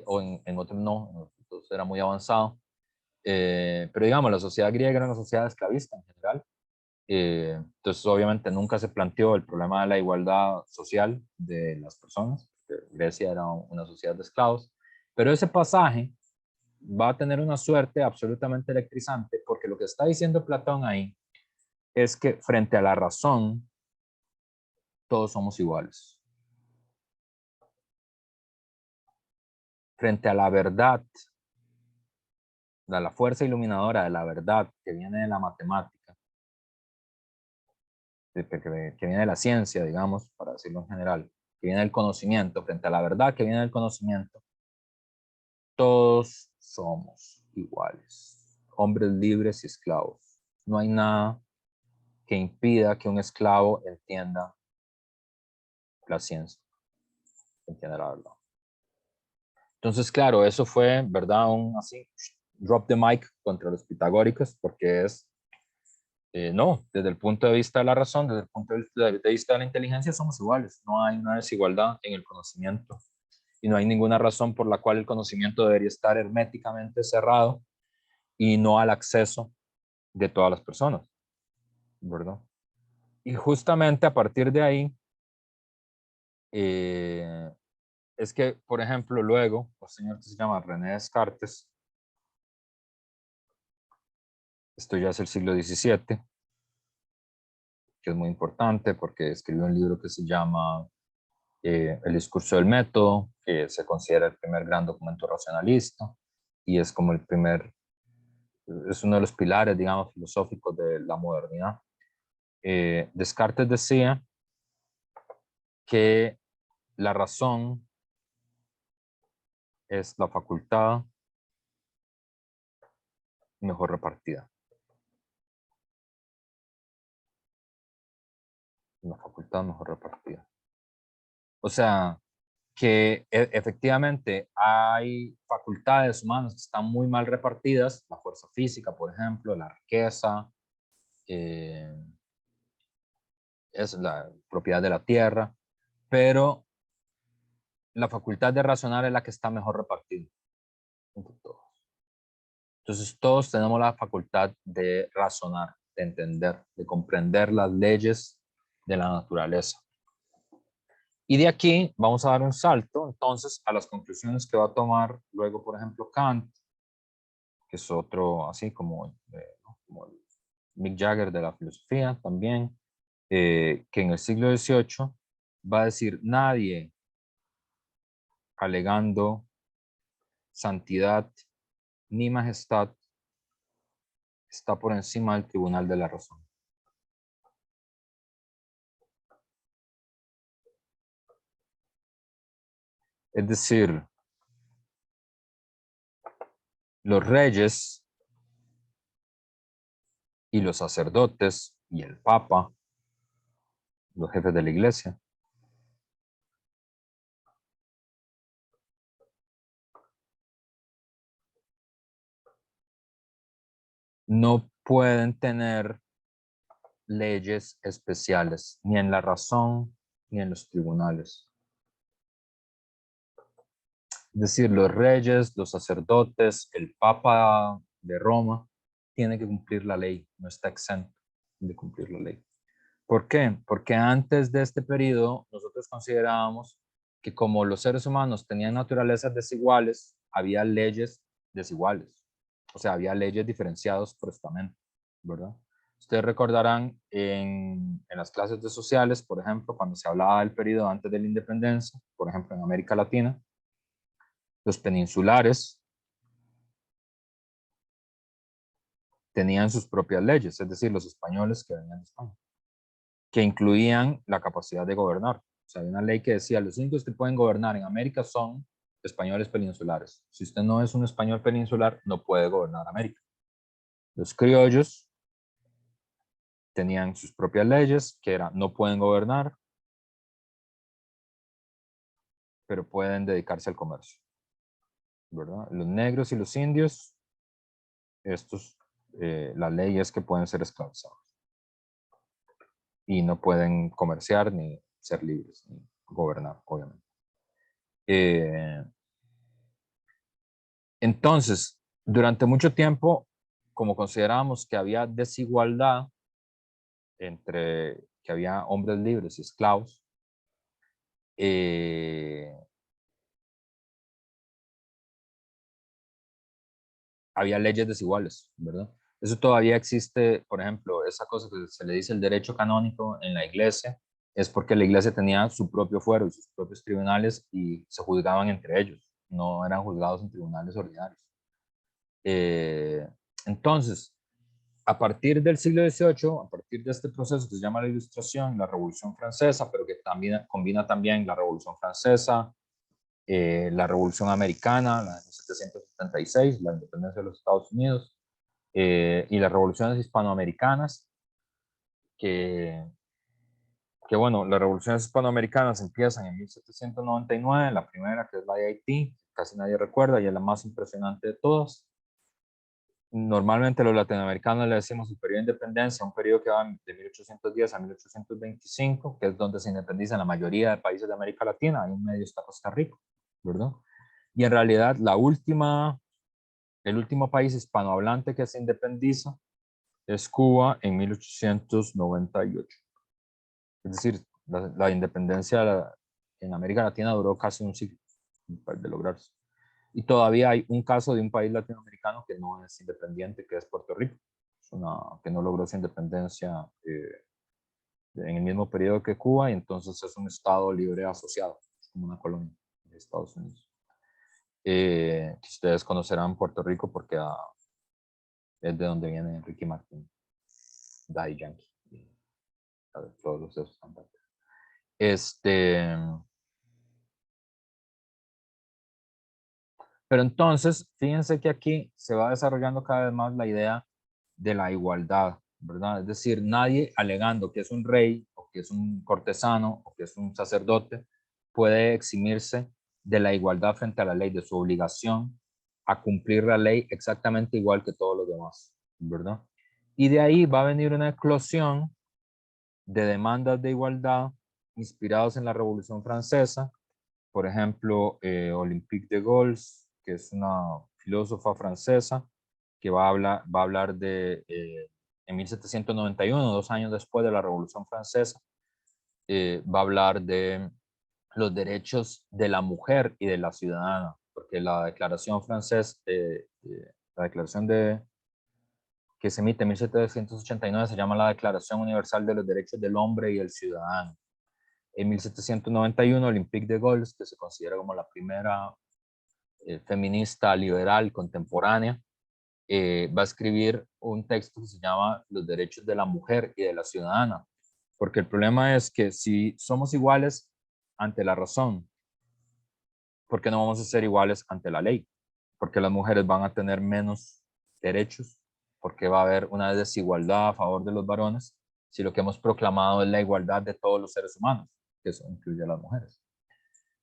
o en otros no, en otros era muy avanzado. Pero digamos, la sociedad griega era una sociedad esclavista en general. Entonces, obviamente, nunca se planteó el problema de la igualdad social de las personas. Grecia era una sociedad de esclavos. Pero ese pasaje va a tener una suerte absolutamente electrizante, porque lo que está diciendo Platón ahí es que frente a la razón, todos somos iguales. Frente a la verdad, la fuerza iluminadora de la verdad que viene de la matemática, que viene de la ciencia, digamos, para decirlo en general, que viene del conocimiento, frente a la verdad que viene del conocimiento, todos somos iguales, hombres libres y esclavos. No hay nada que impida que un esclavo entienda la ciencia, entienda la verdad. Entonces, claro, eso fue, ¿verdad? Un así, drop the mic contra los pitagóricos, porque es, no, desde el punto de vista de la razón, desde el punto de vista de la inteligencia, somos iguales. No hay una desigualdad en el conocimiento y no hay ninguna razón por la cual el conocimiento debería estar herméticamente cerrado y no al acceso de todas las personas, ¿verdad? Y justamente a partir de ahí, es que, por ejemplo, luego, un señor que se llama René Descartes, esto ya es el siglo XVII, que es muy importante porque escribió un libro que se llama El discurso del método, que se considera el primer gran documento racionalista y es como el primer, es uno de los pilares, digamos, filosóficos de la modernidad. Descartes decía que la razón es la facultad mejor repartida. La facultad mejor repartida. O sea, que efectivamente hay facultades humanas que están muy mal repartidas, la fuerza física, por ejemplo, la riqueza, es la propiedad de la tierra, pero la facultad de razonar es la que está mejor repartida entre todos. Entonces todos tenemos la facultad de razonar, de entender, de comprender las leyes de la naturaleza. Y de aquí vamos a dar un salto entonces a las conclusiones que va a tomar luego, por ejemplo, Kant, que es otro así como, ¿no? Como el Mick Jagger de la filosofía también, que en el siglo XVIII va a decir nadie alegando santidad ni majestad está por encima del tribunal de la razón. Es decir, los reyes y los sacerdotes y el papa, los jefes de la iglesia, no pueden tener leyes especiales, ni en la razón, ni en los tribunales. Es decir, los reyes, los sacerdotes, el papa de Roma, tiene que cumplir la ley, no está exento de cumplir la ley. ¿Por qué? Porque antes de este periodo nosotros considerábamos que como los seres humanos tenían naturalezas desiguales, había leyes desiguales. O sea, había leyes diferenciadas por estamento, ¿verdad? Ustedes recordarán en las clases de sociales, por ejemplo, cuando se hablaba del periodo antes de la independencia, por ejemplo, en América Latina, los peninsulares tenían sus propias leyes, es decir, los españoles que venían de España, que incluían la capacidad de gobernar. O sea, hay una ley que decía, los únicos que pueden gobernar en América son españoles peninsulares. Si usted no es un español peninsular, no puede gobernar América. Los criollos tenían sus propias leyes, que era, no pueden gobernar, pero pueden dedicarse al comercio, ¿verdad? Los negros y los indios, estos, la ley es que pueden ser esclavizados y no pueden comerciar ni ser libres, ni gobernar, obviamente. Entonces, durante mucho tiempo, como considerábamos que había desigualdad entre que había hombres libres y esclavos, había leyes desiguales, ¿verdad? Eso todavía existe, por ejemplo, esa cosa que se le dice el derecho canónico en la iglesia, es porque la iglesia tenía su propio fuero y sus propios tribunales y se juzgaban entre ellos, no eran juzgados en tribunales ordinarios. Entonces, a partir del siglo XVIII, a partir de este proceso que se llama la Ilustración, la Revolución Francesa, pero que también combina también la Revolución Francesa, la Revolución Americana, la de 1776, la independencia de los Estados Unidos, y las revoluciones hispanoamericanas, que bueno, las revoluciones hispanoamericanas empiezan en 1799, la primera que es la de Haití, casi nadie recuerda y es la más impresionante de todas. Normalmente los latinoamericanos le decimos el periodo de independencia, un periodo que va de 1810 a 1825, que es donde se independizan la mayoría de países de América Latina, ahí en medio está Costa Rica, ¿verdad? Y en realidad el último país hispanohablante que se independiza es Cuba en 1898. Es decir, la independencia en América Latina duró casi un siglo de lograrse. Y todavía hay un caso de un país latinoamericano que no es independiente, que es Puerto Rico, que no logró su independencia en el mismo periodo que Cuba, y entonces es un estado libre asociado, como una colonia de Estados Unidos. Que ustedes conocerán Puerto Rico porque es de donde viene Ricky Martin, Daddy Yankee, todos los de esos cantantes. Pero entonces, fíjense que aquí se va desarrollando cada vez más la idea de la igualdad, ¿verdad? Es decir, nadie alegando que es un rey o que es un cortesano o que es un sacerdote puede eximirse de la igualdad frente a la ley, de su obligación a cumplir la ley exactamente igual que todos los demás, ¿verdad? Y de ahí va a venir una eclosión de demandas de igualdad inspirados en la Revolución Francesa. Por ejemplo, Olympique de Gaulle, que es una filósofa francesa, que va a hablar de, en 1791, 2 años después de la Revolución Francesa, va a hablar de los derechos de la mujer y de la ciudadana, porque la declaración francesa, la declaración que se emite en 1789 se llama la Declaración Universal de los Derechos del Hombre y el Ciudadano. En 1791, Olympique de Gaulle, que se considera como la primera feminista liberal contemporánea, va a escribir un texto que se llama Los derechos de la mujer y de la ciudadana, porque el problema es que si somos iguales ante la razón, ¿por qué no vamos a ser iguales ante la ley? Porque las mujeres van a tener menos derechos, porque va a haber una desigualdad a favor de los varones, si lo que hemos proclamado es la igualdad de todos los seres humanos, que eso incluye a las mujeres.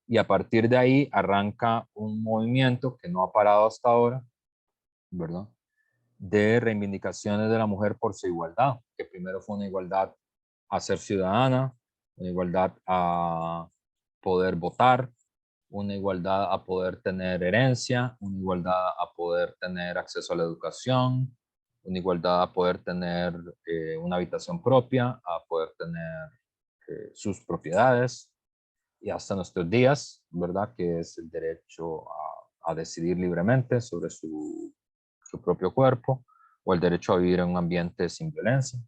Y a partir de ahí arranca un movimiento que no ha parado hasta ahora, ¿verdad? De reivindicaciones de la mujer por su igualdad, que primero fue una igualdad a ser ciudadana, una igualdad a poder votar, una igualdad a poder tener herencia, una igualdad a poder tener acceso a la educación, una igualdad a poder tener una habitación propia, a poder tener sus propiedades, y hasta nuestros días, ¿verdad? Que es el derecho a decidir libremente sobre su propio cuerpo, o el derecho a vivir en un ambiente sin violencia,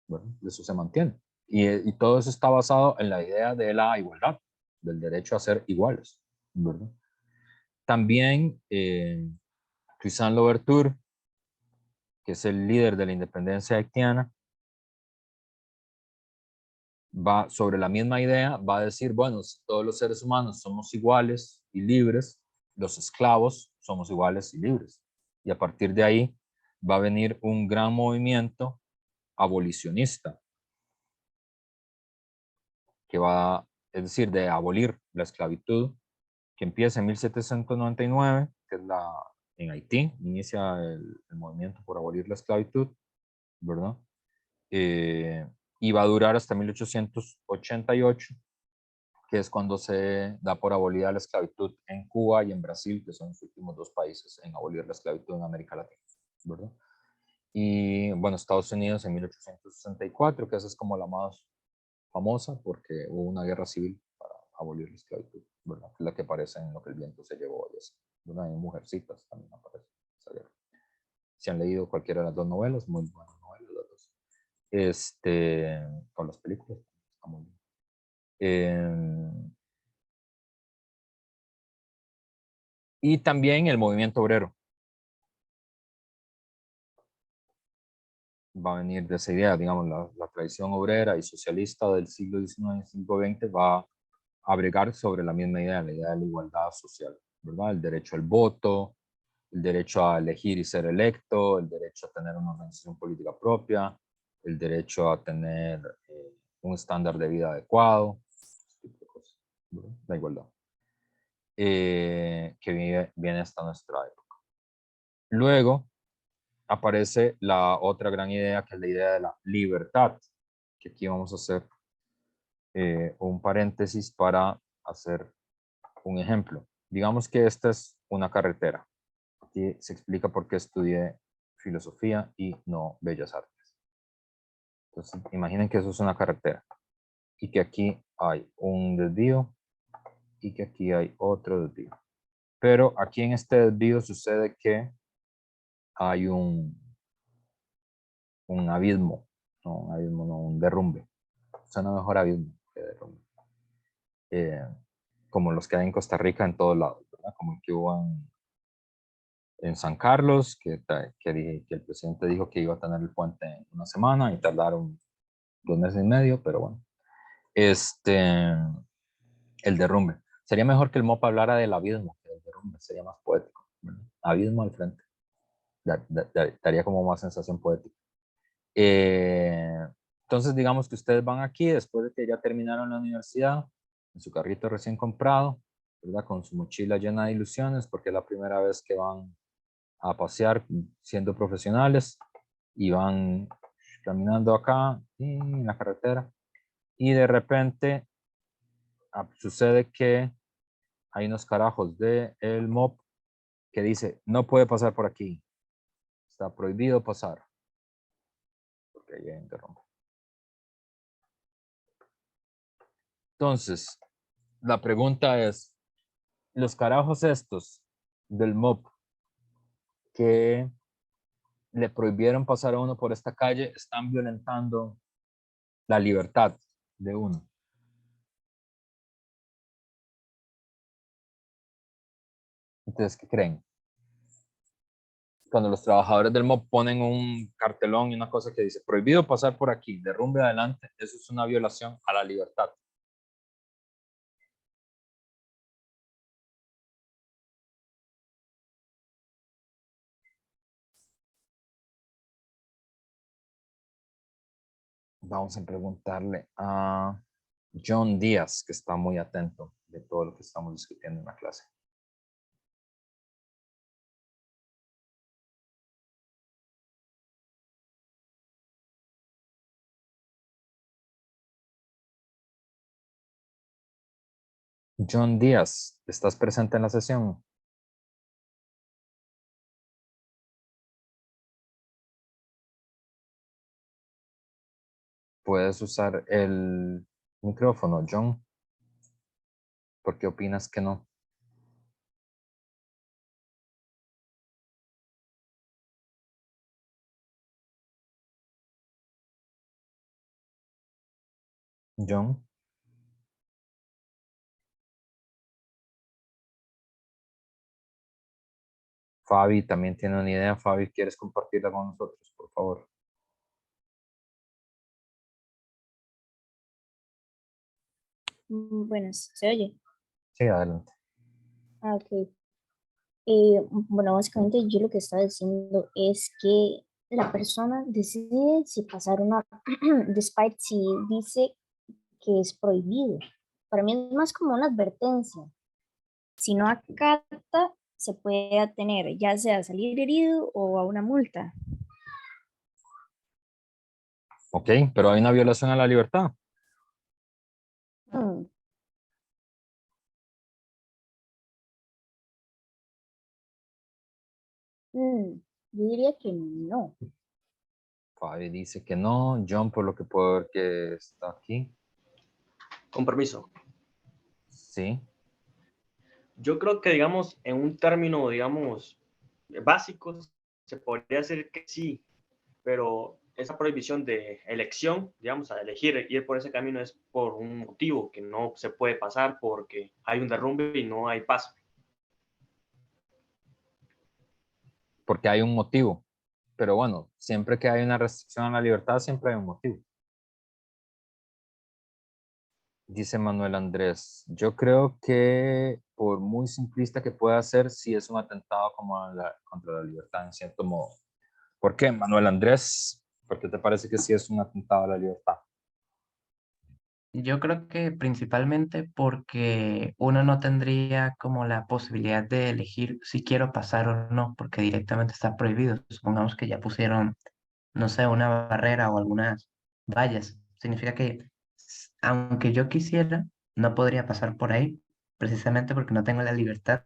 ¿verdad? Eso se mantiene. Y todo eso está basado en la idea de la igualdad, del derecho a ser iguales, ¿verdad? También Toussaint Louverture, que es el líder de la independencia haitiana, va sobre la misma idea, va a decir, bueno, si todos los seres humanos somos iguales y libres, los esclavos somos iguales y libres. Y a partir de ahí va a venir un gran movimiento abolicionista, que va, es decir, de abolir la esclavitud, que empieza en 1799, que es en Haití, inicia el movimiento por abolir la esclavitud, ¿verdad? Y va a durar hasta 1888, que es cuando se da por abolida la esclavitud en Cuba y en Brasil, que son los últimos 2 países en abolir la esclavitud en América Latina, ¿verdad? Y bueno, Estados Unidos en 1864, que esa es como la más famosa porque hubo una guerra civil para abolir la esclavitud, ¿verdad? La que aparece en Lo que el viento se llevó y así, ¿verdad? En Mujercitas también aparece esa guerra. Si han leído cualquiera de las dos novelas, muy buenas novelas las dos. O las películas, está muy bien. Y también el movimiento obrero. Va a venir de esa idea, digamos, la tradición obrera y socialista del siglo XIX y siglo XX va a abrigar sobre la misma idea, la idea de la igualdad social, ¿verdad? El derecho al voto, el derecho a elegir y ser electo, el derecho a tener una organización política propia, el derecho a tener un estándar de vida adecuado, ese tipo de cosas, ¿verdad? La igualdad, que viene hasta nuestra época. Luego aparece la otra gran idea, que es la idea de la libertad, que aquí vamos a hacer un paréntesis para hacer un ejemplo. Digamos que esta es una carretera. Aquí se explica por qué estudié filosofía y no bellas artes. Entonces, imaginen que eso es una carretera y que aquí hay un desvío y que aquí hay otro desvío. Pero aquí en este desvío sucede que hay un abismo, un derrumbe. Suena mejor abismo que derrumbe. Como los que hay en Costa Rica en todos lados, ¿verdad? Como el que hubo en San Carlos, que el presidente dijo que iba a tener el puente en una semana y tardaron 2 meses y medio, pero bueno. El derrumbe. Sería mejor que el MOP hablara del abismo que del derrumbe, sería más poético, ¿verdad? Abismo al frente. Daría como más sensación poética. Entonces, digamos que ustedes van aquí después de que ya terminaron la universidad, en su carrito recién comprado, ¿verdad? Con su mochila llena de ilusiones, porque es la primera vez que van a pasear siendo profesionales y van caminando acá en la carretera y de repente sucede que hay unos carajos del MOP que dice no puede pasar por aquí, está prohibido pasar, porque ahí interrumpe. Entonces, la pregunta es, los carajos estos del MOP que le prohibieron pasar a uno por esta calle están violentando la libertad de uno. Entonces, ¿qué creen? Cuando los trabajadores del MOP ponen un cartelón y una cosa que dice prohibido pasar por aquí, derrumbe adelante, eso es una violación a la libertad. Vamos a preguntarle a John Díaz, que está muy atento de todo lo que estamos discutiendo en la clase. John Díaz, ¿estás presente en la sesión? ¿Puedes usar el micrófono, John? ¿Por qué opinas que no? John. Fabi también tiene una idea. Fabi, ¿quieres compartirla con nosotros, por favor? Bueno, ¿se oye? Sí, adelante. Ah, ok. Bueno, básicamente yo lo que estaba diciendo es que la persona decide si pasar una, despite si dice que es prohibido. Para mí es más como una advertencia. Si no acata, se puede atener, ya sea a salir herido o a una multa. Ok, pero hay una violación a la libertad. Hmm, yo diría que no. Fabi dice que no. John, por lo que puedo ver que está aquí. Con permiso. Sí. Yo creo que, digamos, en un término, digamos, básico, se podría decir que sí, pero esa prohibición de elección, digamos, a elegir ir por ese camino es por un motivo que no se puede pasar porque hay un derrumbe y no hay paso. Porque hay un motivo. Pero bueno, siempre que hay una restricción a la libertad, siempre hay un motivo. Dice Manuel Andrés, yo creo que por muy simplista que pueda ser, sí es un atentado contra la libertad en cierto modo. ¿Por qué, Manuel Andrés? ¿Por qué te parece que sí es un atentado a la libertad? Yo creo que principalmente porque uno no tendría como la posibilidad de elegir si quiero pasar o no, porque directamente está prohibido. Supongamos que ya pusieron, no sé, una barrera o algunas vallas. Significa que aunque yo quisiera, no podría pasar por ahí, precisamente porque no tengo la libertad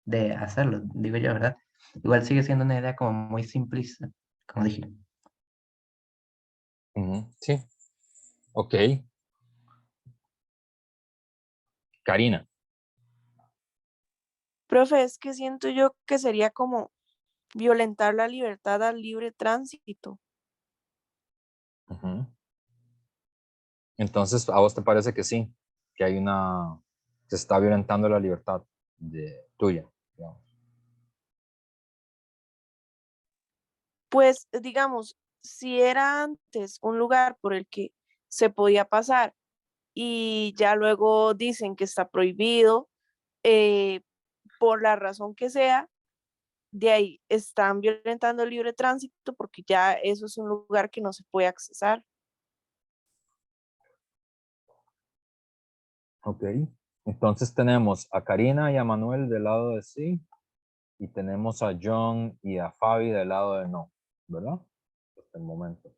de hacerlo, digo yo, ¿verdad? Igual sigue siendo una idea como muy simplista, como dije. Sí. Ok. Karina. Profe, es que siento yo que sería como violentar la libertad al libre tránsito. Ujú. Entonces, ¿a vos te parece que sí? Que hay se está violentando la libertad tuya, digamos. Pues digamos, si era antes un lugar por el que se podía pasar y ya luego dicen que está prohibido, por la razón que sea, de ahí están violentando el libre tránsito porque ya eso es un lugar que no se puede accesar. Ok. Entonces tenemos a Karina y a Manuel del lado de sí, y tenemos a John y a Fabi del lado de no, ¿verdad? Hasta el momento.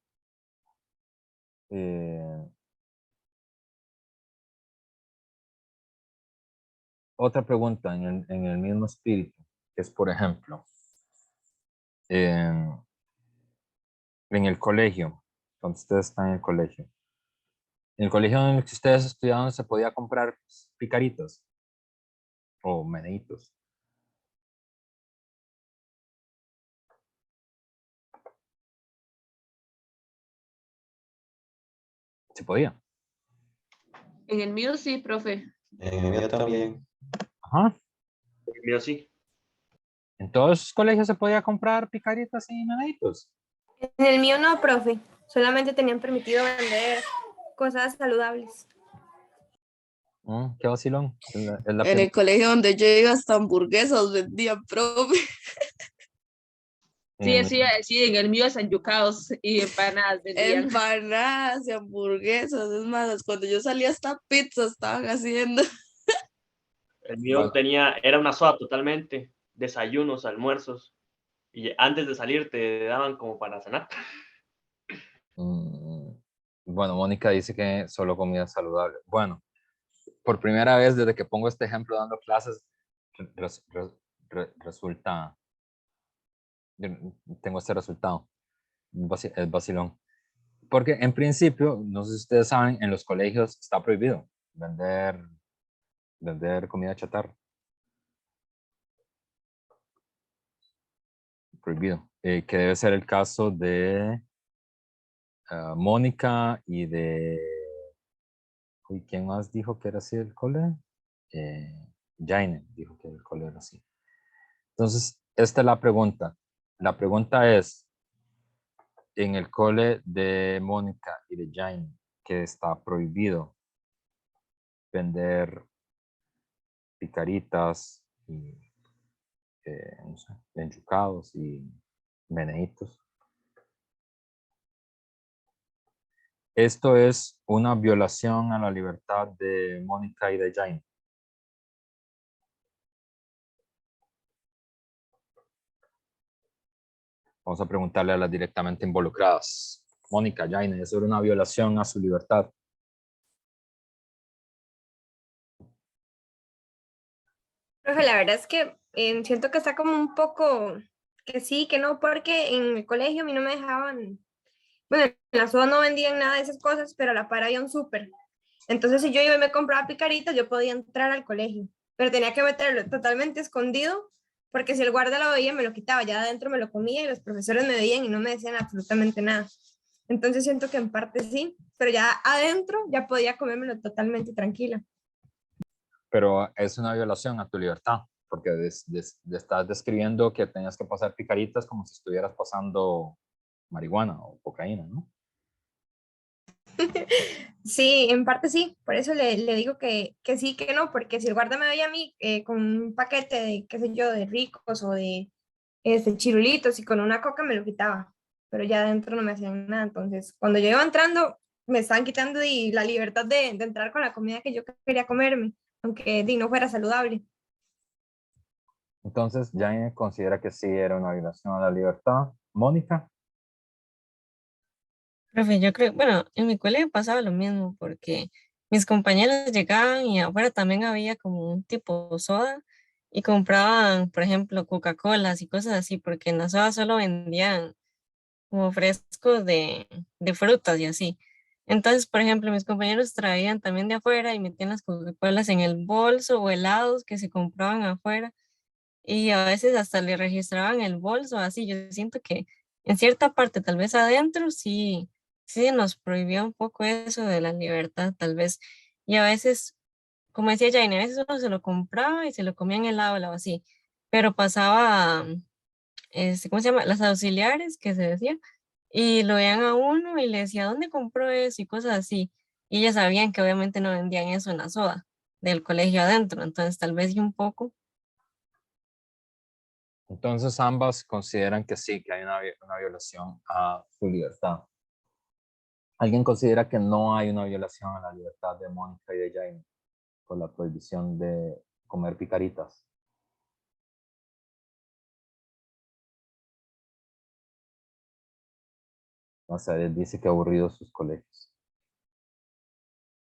Otra pregunta en el mismo espíritu, que es, por ejemplo, en el colegio, cuando ustedes están en el colegio. En el colegio en el que ustedes estudiaban se podía comprar picaritos o meneitos. Se podía. En el mío sí, profe. En el mío también. Ajá. Yo sí. En todos los colegios se podía comprar picaritas y meneitos. En el mío no, profe. Solamente tenían permitido vender cosas saludables. Qué vacilón. En el colegio donde yo iba hasta hamburguesas vendían, profe. Sí, sí, en el mío es enyucados y empanadas vendían. Empanadas y hamburguesas, es más, cuando yo salía hasta pizza estaban haciendo. El mío era una soda totalmente, desayunos, almuerzos, y antes de salir te daban como para cenar. Bueno, Mónica dice que solo comida saludable. Bueno, por primera vez desde que pongo este ejemplo dando clases, resulta, tengo este resultado. Es vacilón. Porque en principio, no sé si ustedes saben, en los colegios está prohibido vender comida chatarra. Prohibido. Que debe ser el caso de Mónica y de... Uy, ¿quién más dijo que era así el cole? Jaine dijo que el cole era así. Entonces, esta es la pregunta. La pregunta es, en el cole de Mónica y de Jaine, que está prohibido vender picaritas y no sé, enchucados y meneitos. Esto es una violación a la libertad de Mónica y de Jaime. Vamos a preguntarle a las directamente involucradas. Mónica, Jaime, ¿eso era una violación a su libertad? Profe, la verdad es que siento que está como un poco que sí, que no, porque en el colegio a mí no me dejaban, bueno, en la SOA no vendían nada de esas cosas, pero a la par había un súper. Entonces, si yo iba y me compraba picaritas, yo podía entrar al colegio, pero tenía que meterlo totalmente escondido porque si el guarda lo veía me lo quitaba, ya adentro me lo comía y los profesores me veían y no me decían absolutamente nada. Entonces siento que en parte sí, pero ya adentro ya podía comérmelo totalmente tranquila. Pero es una violación a tu libertad, porque estás describiendo que tenías que pasar picaritas como si estuvieras pasando marihuana o cocaína, ¿no? Sí, en parte sí, por eso le digo que sí, que no, porque si el guarda me veía a mí con un paquete de, qué sé yo, de ricos o de chirulitos y con una coca me lo quitaba, pero ya adentro no me hacían nada, entonces cuando yo iba entrando me estaban quitando la libertad de entrar con la comida que yo quería comerme, aunque no fuera saludable. Entonces, Jaime considera que sí era una violación a la libertad. Mónica, Profe, yo creo, bueno, en mi colegio pasaba lo mismo porque mis compañeros llegaban y afuera también había como un tipo soda y compraban, por ejemplo, Coca-Colas y cosas así, porque en la soda solo vendían como frescos de frutas y así. Entonces, por ejemplo, mis compañeros traían también de afuera y metían las Coca-Colas en el bolso o helados que se compraban afuera y a veces hasta le registraban el bolso, así. Yo siento que en cierta parte, tal vez adentro, sí nos prohibía un poco eso de la libertad, tal vez. Y a veces, como decía Jane, a veces uno se lo compraba y se lo comía en el aula o así, pero pasaba, ¿cómo se llama? Las auxiliares, que se decía, y lo veían a uno y le decía, ¿dónde compró eso? Y cosas así. Y ellas sabían que obviamente no vendían eso en la soda del colegio adentro, entonces tal vez y un poco. entonces ambas consideran que sí, que hay una violación a su libertad. ¿Alguien considera que no hay una violación a la libertad de Mónica y de Jaime por la prohibición de comer picaritas? No sé, dice que aburridos sus colegios.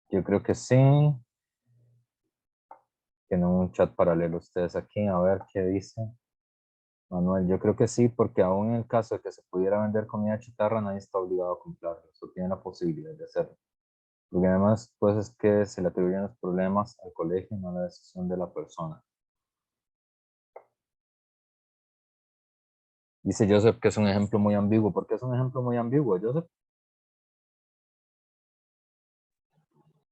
Yo creo que sí. Tienen un chat paralelo ustedes aquí, a ver qué dice. Manuel, yo creo que sí, porque aún en el caso de que se pudiera vender comida chatarra, nadie está obligado a comprarlo, eso tiene la posibilidad de hacerlo. Porque además, pues es que se le atribuyen los problemas al colegio, no a la decisión de la persona. Dice Joseph que es un ejemplo muy ambiguo. ¿Por qué es un ejemplo muy ambiguo, Joseph?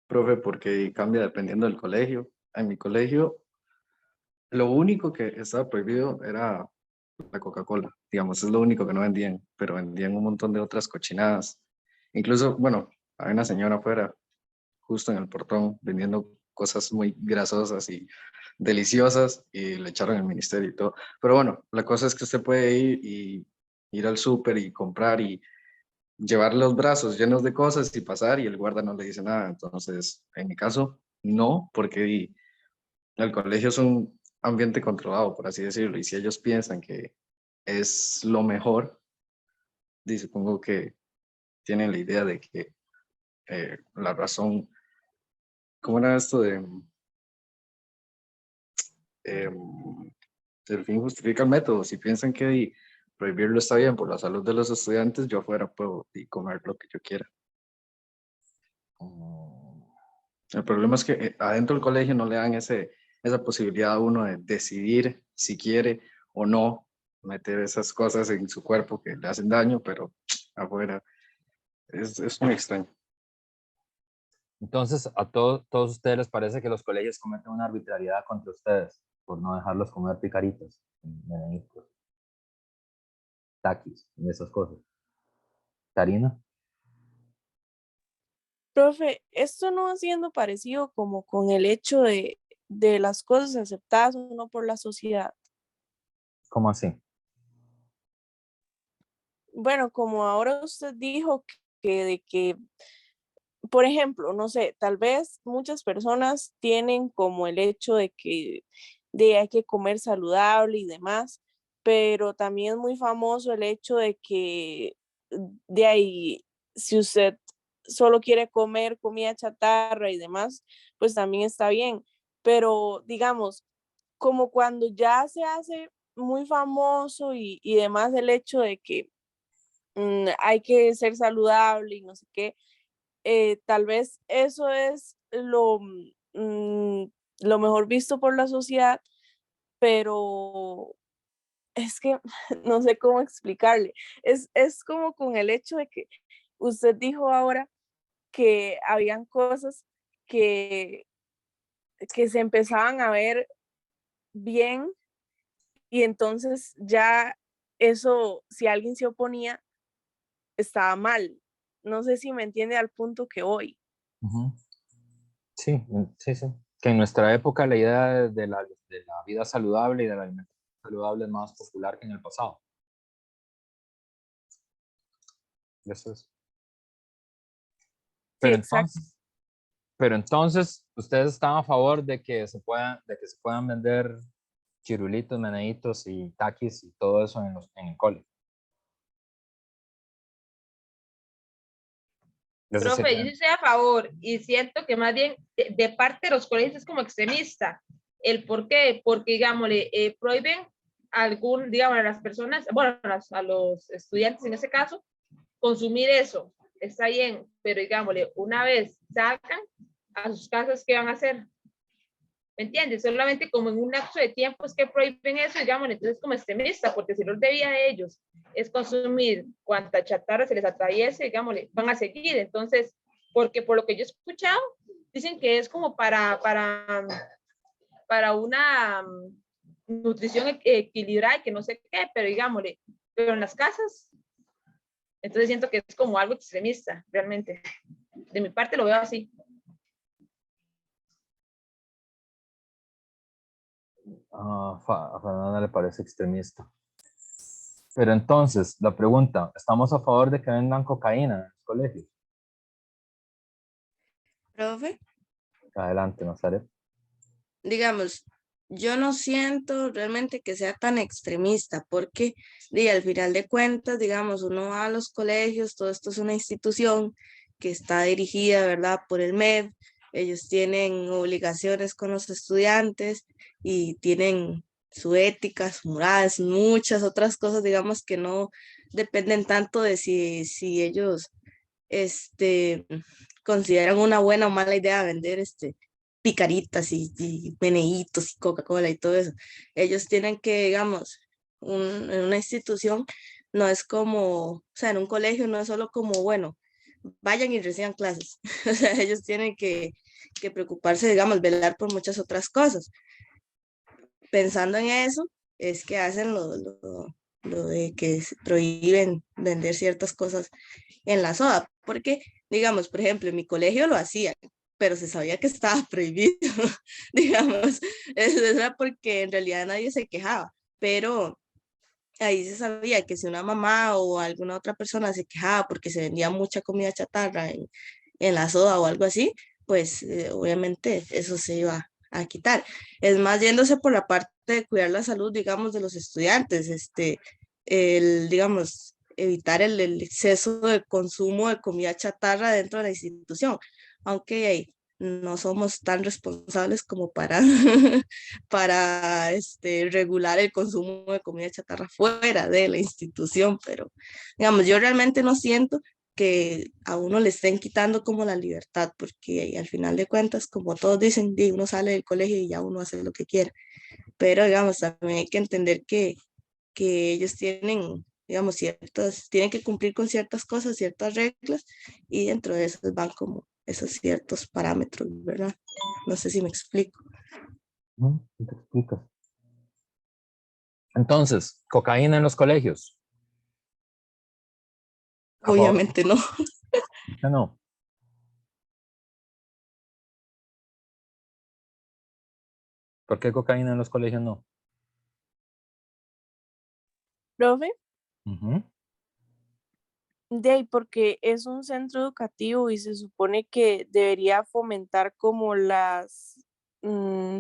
Profe, porque cambia dependiendo del colegio. En mi colegio, lo único que estaba prohibido era la Coca-Cola. Digamos, es lo único que no vendían, pero vendían un montón de otras cochinadas. Incluso, bueno, hay una señora afuera, justo en el portón, vendiendo cosas muy grasosas y deliciosas y le echaron el ministerio y todo. Pero bueno, la cosa es que usted puede ir y ir al súper y comprar y llevar los brazos llenos de cosas y pasar y el guarda no le dice nada. Entonces, en mi caso, no, porque el colegio es un ambiente controlado, por así decirlo, y si ellos piensan que es lo mejor, supongo que tienen la idea de que la razón, ¿cómo era esto de el fin justifica el método? Si piensan que prohibirlo está bien por la salud de los estudiantes, yo afuera puedo comer lo que yo quiera. El problema es que adentro del colegio no le dan esa posibilidad a uno de decidir si quiere o no meter esas cosas en su cuerpo que le hacen daño, pero afuera es muy extraño. Entonces, a todos ustedes les parece que los colegios cometen una arbitrariedad contra ustedes por no dejarlos comer picaritas, menenitos, taquis y esas cosas. Karina. Profe, esto no va siendo parecido como con el hecho de las cosas aceptadas o no por la sociedad. ¿Cómo así? Bueno, como ahora usted dijo de que, por ejemplo, no sé, tal vez muchas personas tienen como el hecho de que hay que comer saludable y demás, pero también es muy famoso el hecho de que de ahí, si usted solo quiere comer comida chatarra y demás, pues también está bien. Pero digamos, como cuando ya se hace muy famoso y demás el hecho de que hay que ser saludable y no sé qué, tal vez eso es lo mejor visto por la sociedad, pero es que no sé cómo explicarle. Es como con el hecho de que usted dijo ahora que habían cosas que, que se empezaban a ver bien y entonces ya eso, si alguien se oponía, estaba mal. No sé si me entiende al punto que voy. Ujú. Sí, sí, sí. Que en nuestra época la idea de la vida saludable y de la alimentación saludable es más popular que en el pasado. Eso es. Sí, Pero exacto. entonces, pero entonces, ¿ustedes están a favor de que se puedan vender chirulitos, meneitos y taquis y todo eso en el cole? Eso Profe, yo sería. sí estoy a favor y siento que más bien de parte de los colegios es como extremista. ¿El por qué? Porque, digámosle, prohíben digamos, a las personas, bueno, a los estudiantes en ese caso, consumir eso. Está bien, pero digámosle, una vez sacan a sus casas, ¿qué van a hacer? ¿Me entiendes? Solamente como en un lapso de tiempo es que prohíben eso, digamos, entonces como extremista, porque si los debía de ellos es consumir cuanta chatarra se les atraviese, digamos, van a seguir. Entonces, porque por lo que yo he escuchado, dicen que es como para una nutrición equilibrada y que no sé qué, pero digámosle, pero en las casas, entonces siento que es como algo extremista, realmente. De mi parte lo veo así. A Fernanda le parece extremista. Pero entonces, la pregunta, ¿estamos a favor de que vendan cocaína en los colegios? Profe, Adelante, Nazaret. digamos, yo no siento realmente que sea tan extremista porque al final de cuentas, digamos, uno va a los colegios, todo esto es una institución que está dirigida, ¿verdad?, por el MED. Ellos tienen obligaciones con los estudiantes y tienen su ética, su moral, muchas otras cosas, digamos, que no dependen tanto de si ellos consideran una buena o mala idea vender picaritas y meneitos y Coca-Cola y todo eso. Ellos tienen que, digamos, en una institución no es como, o sea, en un colegio no es solo como, bueno, vayan y reciban clases. O sea, ellos tienen que preocuparse, digamos, velar por muchas otras cosas. Pensando en eso, es que hacen lo de que se prohíben vender ciertas cosas en la soda, porque, digamos, por ejemplo, en mi colegio lo hacían, pero se sabía que estaba prohibido, digamos, eso era porque en realidad nadie se quejaba, pero ahí se sabía que si una mamá o alguna otra persona se quejaba porque se vendía mucha comida chatarra en la soda o algo así, pues obviamente eso se iba a quitar. Es más, yéndose por la parte de cuidar la salud, digamos, de los estudiantes, digamos, evitar el exceso de consumo de comida chatarra dentro de la institución, aunque no somos tan responsables como para, para regular el consumo de comida chatarra fuera de la institución, pero digamos, yo realmente no siento que a uno le estén quitando como la libertad, porque al final de cuentas, como todos dicen, uno sale del colegio y ya uno hace lo que quiera, pero digamos, también hay que entender que ellos tienen, digamos, tienen que cumplir con ciertas cosas, ciertas reglas, y dentro de esas van como esos ciertos parámetros, ¿verdad? No sé si me explico. ¿Qué te explicas? Entonces, cocaína en los colegios. ¿A favor? Obviamente no. ¿Por qué no? ¿Por qué cocaína en los colegios no? Profe, Ujú. porque es un centro educativo y se supone que debería fomentar mm,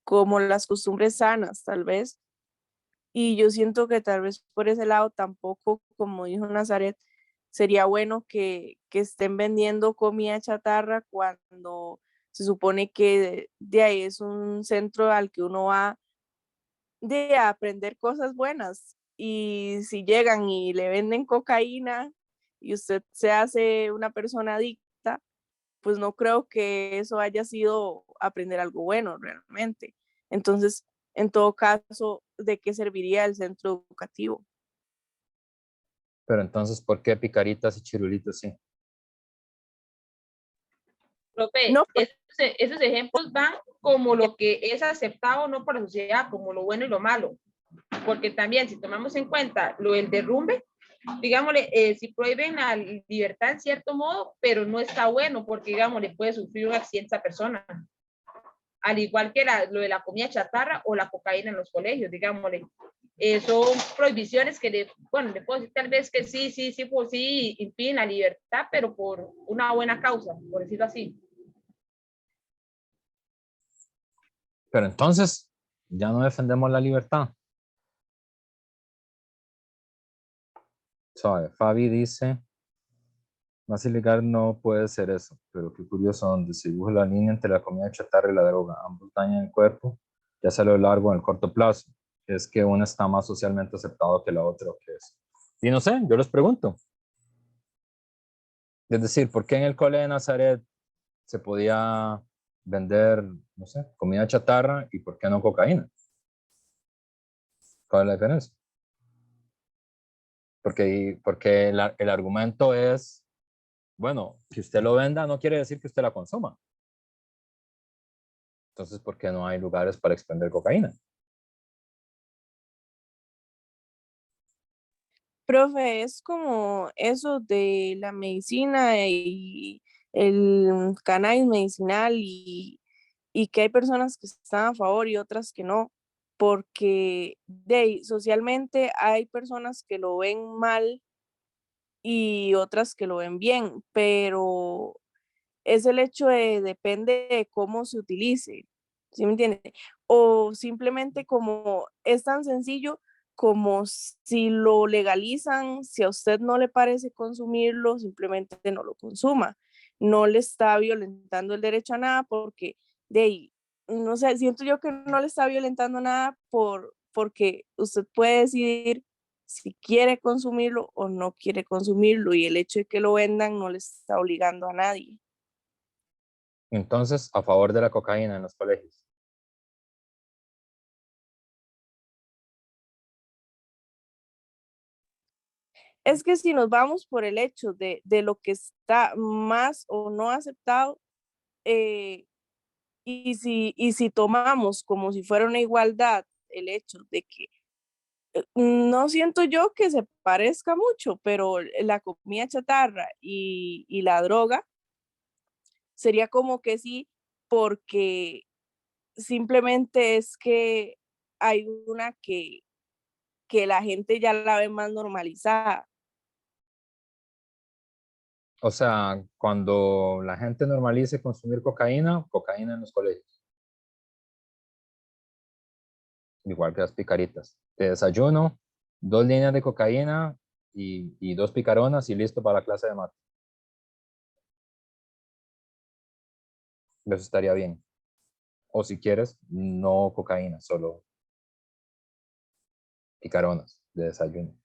como las costumbres sanas, tal vez. Y yo siento que tal vez por ese lado tampoco, como dijo Nazaret, sería bueno que estén vendiendo comida chatarra cuando se supone que de ahí es un centro al que uno va de aprender cosas buenas. Y si llegan y le venden cocaína y usted se hace una persona adicta, pues no creo que eso haya sido aprender algo bueno realmente. Entonces, en todo caso, ¿de qué serviría el centro educativo? Pero entonces, ¿por qué picaritas y chirulitos sí? Profe, No, esos ejemplos van como lo que es aceptado o no por la sociedad, como lo bueno y lo malo. Porque también, si tomamos en cuenta lo del derrumbe, digámosle, si prohíben la libertad en cierto modo, pero no está bueno, porque, digámosle, puede sufrir un accidente esa persona. Al igual que lo de la comida chatarra o la cocaína en los colegios, digámosle. Son prohibiciones que, le puedo decir tal vez que sí impiden la libertad, pero por una buena causa, por decirlo así. Pero entonces, ya no defendemos la libertad. Fabi dice, más ilegal no puede ser eso, pero qué curioso, donde se dibuja la línea entre la comida chatarra y la droga, ambos dañan el cuerpo, ya sea a lo largo o en el corto plazo. Es que una está más socialmente aceptado que la otra, ¿o qué es? Y no sé, yo les pregunto. Es decir, ¿por qué en el cole de Nazaret se podía vender, no sé, comida chatarra y por qué no cocaína? ¿Cuál es la diferencia? Porque el argumento es, bueno, que usted lo venda no quiere decir que usted la consuma. Entonces, ¿por qué no hay lugares para expender cocaína? profe, es como eso de la medicina y el cannabis medicinal y que hay personas que están a favor y otras que no, porque socialmente hay personas que lo ven mal y otras que lo ven bien, pero es el hecho de depende de cómo se utilice, ¿sí me entiende? O simplemente como es tan sencillo como si lo legalizan, si a usted no le parece consumirlo, simplemente no lo consuma. No le está violentando el derecho a nada porque de ahí, no sé, siento yo que no le está violentando nada porque usted puede decidir si quiere consumirlo o no quiere consumirlo y el hecho de que lo vendan no le está obligando a nadie. Entonces, a favor de la cocaína en los colegios. Es que si nos vamos por el hecho de lo que está más o no aceptado, eh, y si tomamos como si fuera una igualdad el hecho de que no siento yo que se parezca mucho, pero la comida chatarra y la droga sería como que sí, porque simplemente es que hay una que la gente ya la ve más normalizada. O sea, cuando la gente normalice consumir cocaína, cocaína en los colegios. Igual que las picaritas. De desayuno, 2 líneas de cocaína y 2 picaronas y listo para la clase de mate. Eso estaría bien. O si quieres, no cocaína, solo picaronas de desayuno.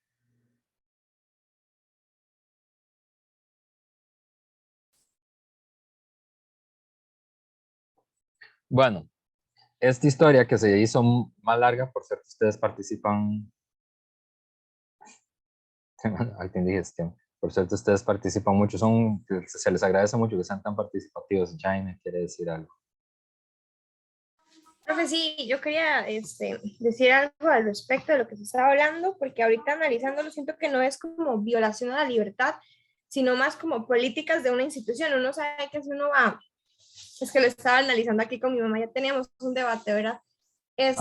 Bueno, esta historia que se hizo más larga, por cierto, ustedes participan. Alta indigestión. Por cierto, ustedes participan mucho, se les agradece mucho que sean tan participativos. Jaime quiere decir algo. Profe, sí, yo quería decir algo al respecto de lo que se estaba hablando, porque ahorita analizándolo siento que no es como violación a la libertad, sino más como políticas de una institución. Uno sabe que si uno va, es que lo estaba analizando aquí con mi mamá, ya teníamos un debate, ¿verdad?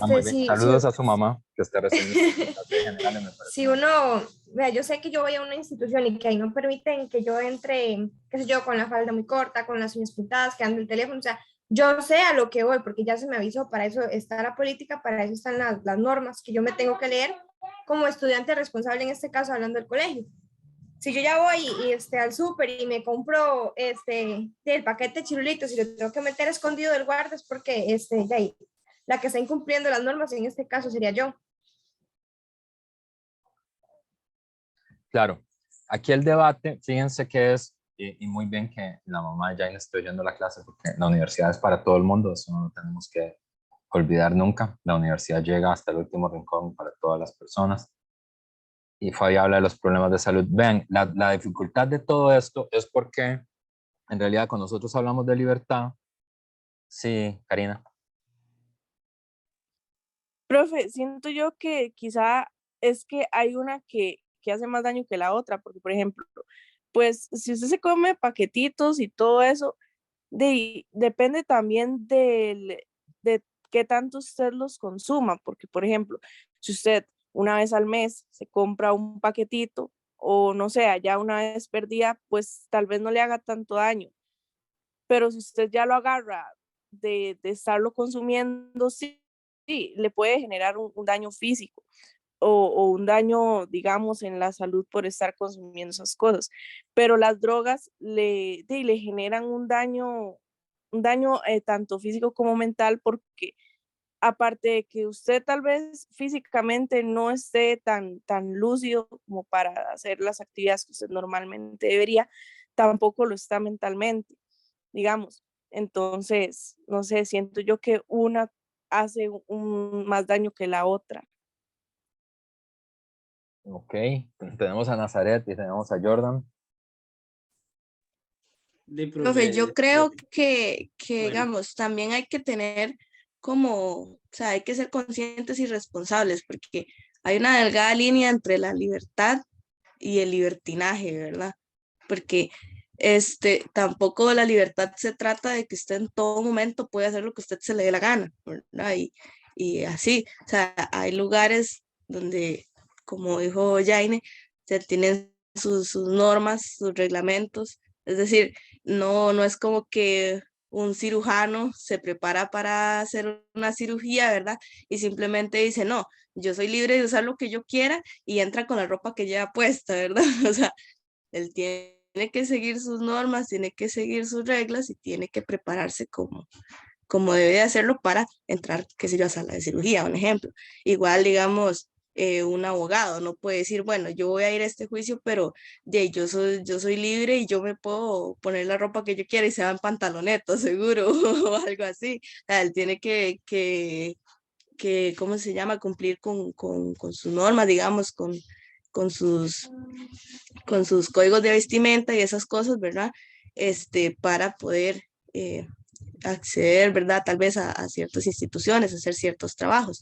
Muy bien. Sí, Saludos a su mamá, que está recibiendo generales, me parece. si uno, vea, yo sé que yo voy a una institución y que ahí no permiten que yo entre, qué sé yo, con la falda muy corta, con las uñas pintadas, que ande el teléfono, o sea, yo sé a lo que voy, porque ya se me avisó, para eso está la política, para eso están las normas que yo me tengo que leer como estudiante responsable, en este caso hablando del colegio. Si yo ya voy al súper y me compro el paquete de chirulitos y lo tengo que meter escondido del guarda, es porque de ahí, la que está incumpliendo las normas en este caso sería yo. Claro, aquí el debate, fíjense que es, y muy bien que la mamá ya esté oyendo la clase, porque la universidad es para todo el mundo, eso no lo tenemos que olvidar nunca. La universidad llega hasta el último rincón para todas las personas. Y Fabi habla de los problemas de salud. Vean, la dificultad de todo esto es porque en realidad cuando nosotros hablamos de libertad, sí, Karina. Profe, siento yo que quizá es que hay una que hace más daño que la otra, porque por ejemplo, pues si usted se come paquetitos y todo eso, depende también de qué tanto usted los consuma, porque por ejemplo, si usted una vez al mes se compra un paquetito o no sé, ya una vez perdida, pues tal vez no le haga tanto daño, pero si usted ya lo agarra de estarlo consumiendo, sí, sí, le puede generar un daño físico o un daño, digamos, en la salud por estar consumiendo esas cosas. Pero las drogas le generan un daño tanto físico como mental, porque aparte de que usted tal vez físicamente no esté tan lúcido como para hacer las actividades que usted normalmente debería, tampoco lo está mentalmente, digamos. Entonces, no sé, siento yo que una hace más daño que la otra. Ok, tenemos a Nazaret y tenemos a Jordan. Profe, yo creo que, Bueno, digamos, también hay que tener como, o sea, hay que ser conscientes y responsables, porque hay una delgada línea entre la libertad y el libertinaje, ¿verdad? Porque tampoco la libertad se trata de que usted en todo momento puede hacer lo que usted se le dé la gana, ¿verdad? Y así, o sea, hay lugares donde, como dijo Jaine, se tienen sus normas, sus reglamentos, es decir, no es como que un cirujano se prepara para hacer una cirugía, ¿verdad? Y simplemente dice, no, yo soy libre de usar lo que yo quiera y entra con la ropa que lleva puesta, ¿verdad? O sea, él tiene que seguir sus normas, tiene que seguir sus reglas y tiene que prepararse como debe de hacerlo para entrar, qué sé yo, a sala de cirugía, un ejemplo. Igual, digamos, un abogado no puede decir, bueno, yo voy a ir a este juicio, pero yo soy libre y yo me puedo poner la ropa que yo quiera y se va en pantalonetas, seguro, o algo así. O sea, él tiene que, ¿cómo se llama?, cumplir con sus normas, digamos, con sus, con sus códigos de vestimenta y esas cosas, ¿verdad? Para poder acceder, ¿verdad? Tal vez a ciertas instituciones, hacer ciertos trabajos.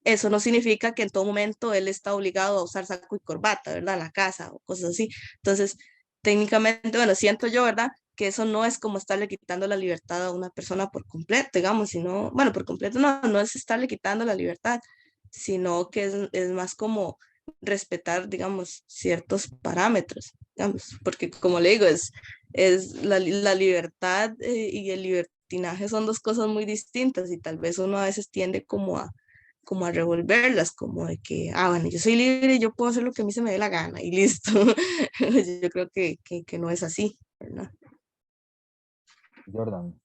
Eso no significa que en todo momento él está obligado a usar saco y corbata, ¿verdad? En la casa o cosas así. Entonces, técnicamente, bueno, siento yo, ¿verdad? Que eso no es como estarle quitando la libertad a una persona por completo, digamos, sino, bueno, por completo no es estarle quitando la libertad, sino que es más como respetar, digamos, ciertos parámetros, digamos, porque como le digo, es la libertad y el libertinaje son dos cosas muy distintas y tal vez uno a veces tiende como a revolverlas, como de que, bueno, yo soy libre y yo puedo hacer lo que a mí se me dé la gana y listo. Yo creo que no es así, ¿verdad? Jordan.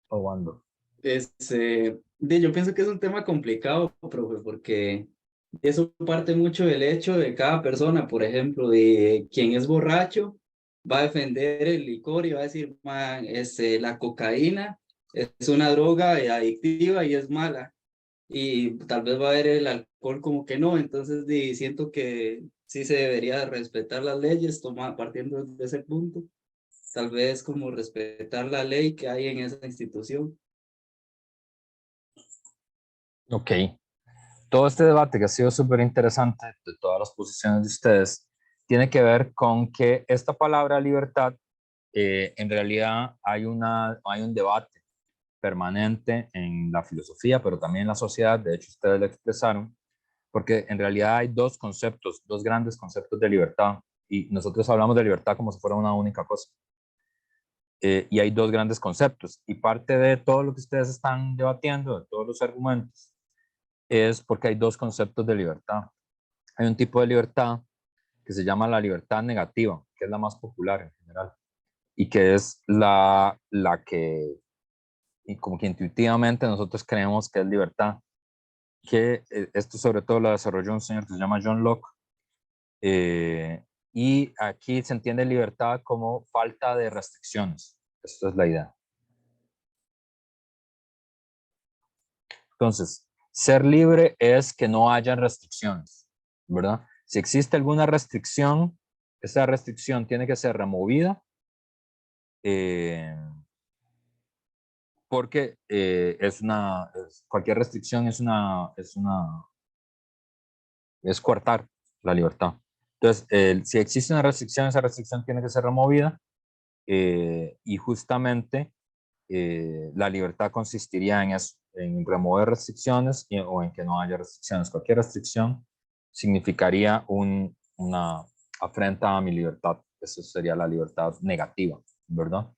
O Wando. Yo pienso que es un tema complicado, profe, porque eso parte mucho del hecho de cada persona. Por ejemplo, de quien es borracho va a defender el licor y va a decir, man, la cocaína es una droga adictiva y es mala. Y tal vez va a ver el alcohol como que no. Entonces siento que sí se debería respetar las leyes, partiendo de ese punto. Tal vez como respetar la ley que hay en esa institución. Ok. Todo este debate que ha sido súper interesante de todas las posiciones de ustedes tiene que ver con que esta palabra libertad, en realidad hay un debate permanente en la filosofía, pero también en la sociedad. De hecho, ustedes lo expresaron, porque en realidad hay dos conceptos, dos grandes conceptos de libertad, y nosotros hablamos de libertad como si fuera una única cosa. Y hay dos grandes conceptos, y parte de todo lo que ustedes están debatiendo, de todos los argumentos, es porque hay dos conceptos de libertad. Hay un tipo de libertad que se llama la libertad negativa, que es la más popular en general, y que es la que, y como que intuitivamente nosotros creemos que es libertad, que esto sobre todo lo desarrolló un señor que se llama John Locke, y aquí se entiende libertad como falta de restricciones. Esto es la idea. Entonces, ser libre es que no haya restricciones, ¿verdad? Si existe alguna restricción, esa restricción tiene que ser removida porque cualquier restricción es coartar la libertad. Entonces, si existe una restricción, esa restricción tiene que ser removida y justamente la libertad consistiría en eso, en remover restricciones o en que no haya restricciones. Cualquier restricción significaría una afrenta a mi libertad. Eso sería la libertad negativa, ¿verdad?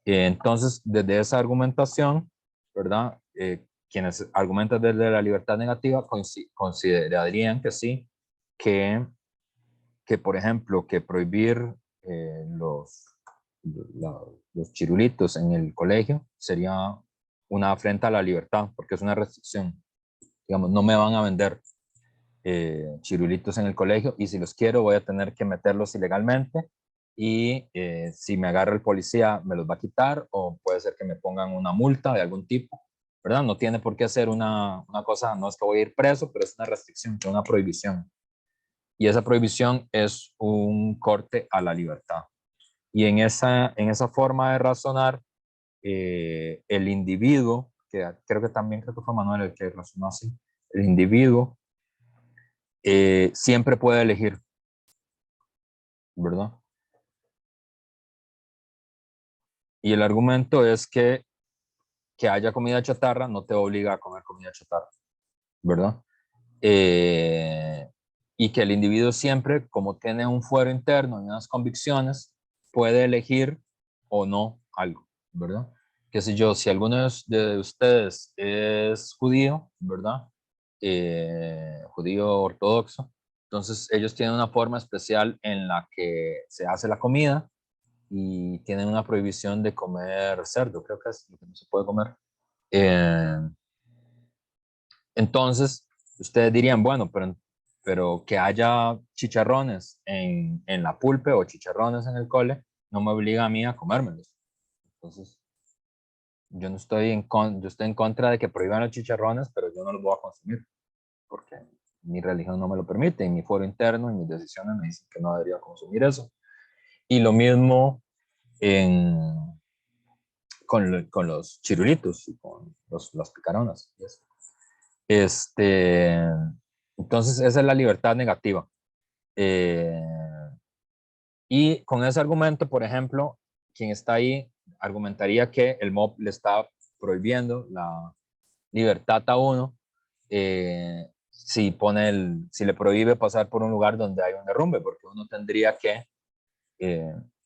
Entonces, desde esa argumentación, ¿verdad? Quienes argumentan desde la libertad negativa considerarían que sí, que por ejemplo, que prohibir los chirulitos en el colegio sería una afrenta a la libertad, porque es una restricción. Digamos, no me van a vender chirulitos en el colegio y si los quiero voy a tener que meterlos ilegalmente y si me agarra el policía me los va a quitar o puede ser que me pongan una multa de algún tipo, ¿verdad? No tiene por qué ser una cosa, no es que voy a ir preso, pero es una restricción, es una prohibición. Y esa prohibición es un corte a la libertad. Y en esa forma de razonar, el individuo, que creo que fue Manuel el que razonó así, el individuo siempre puede elegir, ¿verdad? Y el argumento es que haya comida chatarra no te obliga a comer comida chatarra, ¿verdad? Y que el individuo siempre, como tiene un fuero interno y unas convicciones, puede elegir o no algo, ¿verdad? Que si alguno de ustedes es judío, ¿verdad? Judío ortodoxo, entonces ellos tienen una forma especial en la que se hace la comida y tienen una prohibición de comer cerdo, creo que es lo que no se puede comer. Entonces, ustedes dirían, bueno, pero que haya chicharrones en la pulpe o chicharrones en el cole, no me obliga a mí a comérmelos. Entonces, yo estoy en contra de que prohíban los chicharrones, pero yo no los voy a consumir, porque mi religión no me lo permite, y mi fuero interno y mis decisiones me dicen que no debería consumir eso. Y lo mismo con los chirulitos y con las picaronas. Entonces, esa es la libertad negativa. Y con ese argumento, por ejemplo, quien está ahí argumentaría que el MOP le está prohibiendo la libertad a uno si le prohíbe pasar por un lugar donde hay un derrumbe, porque uno tendría que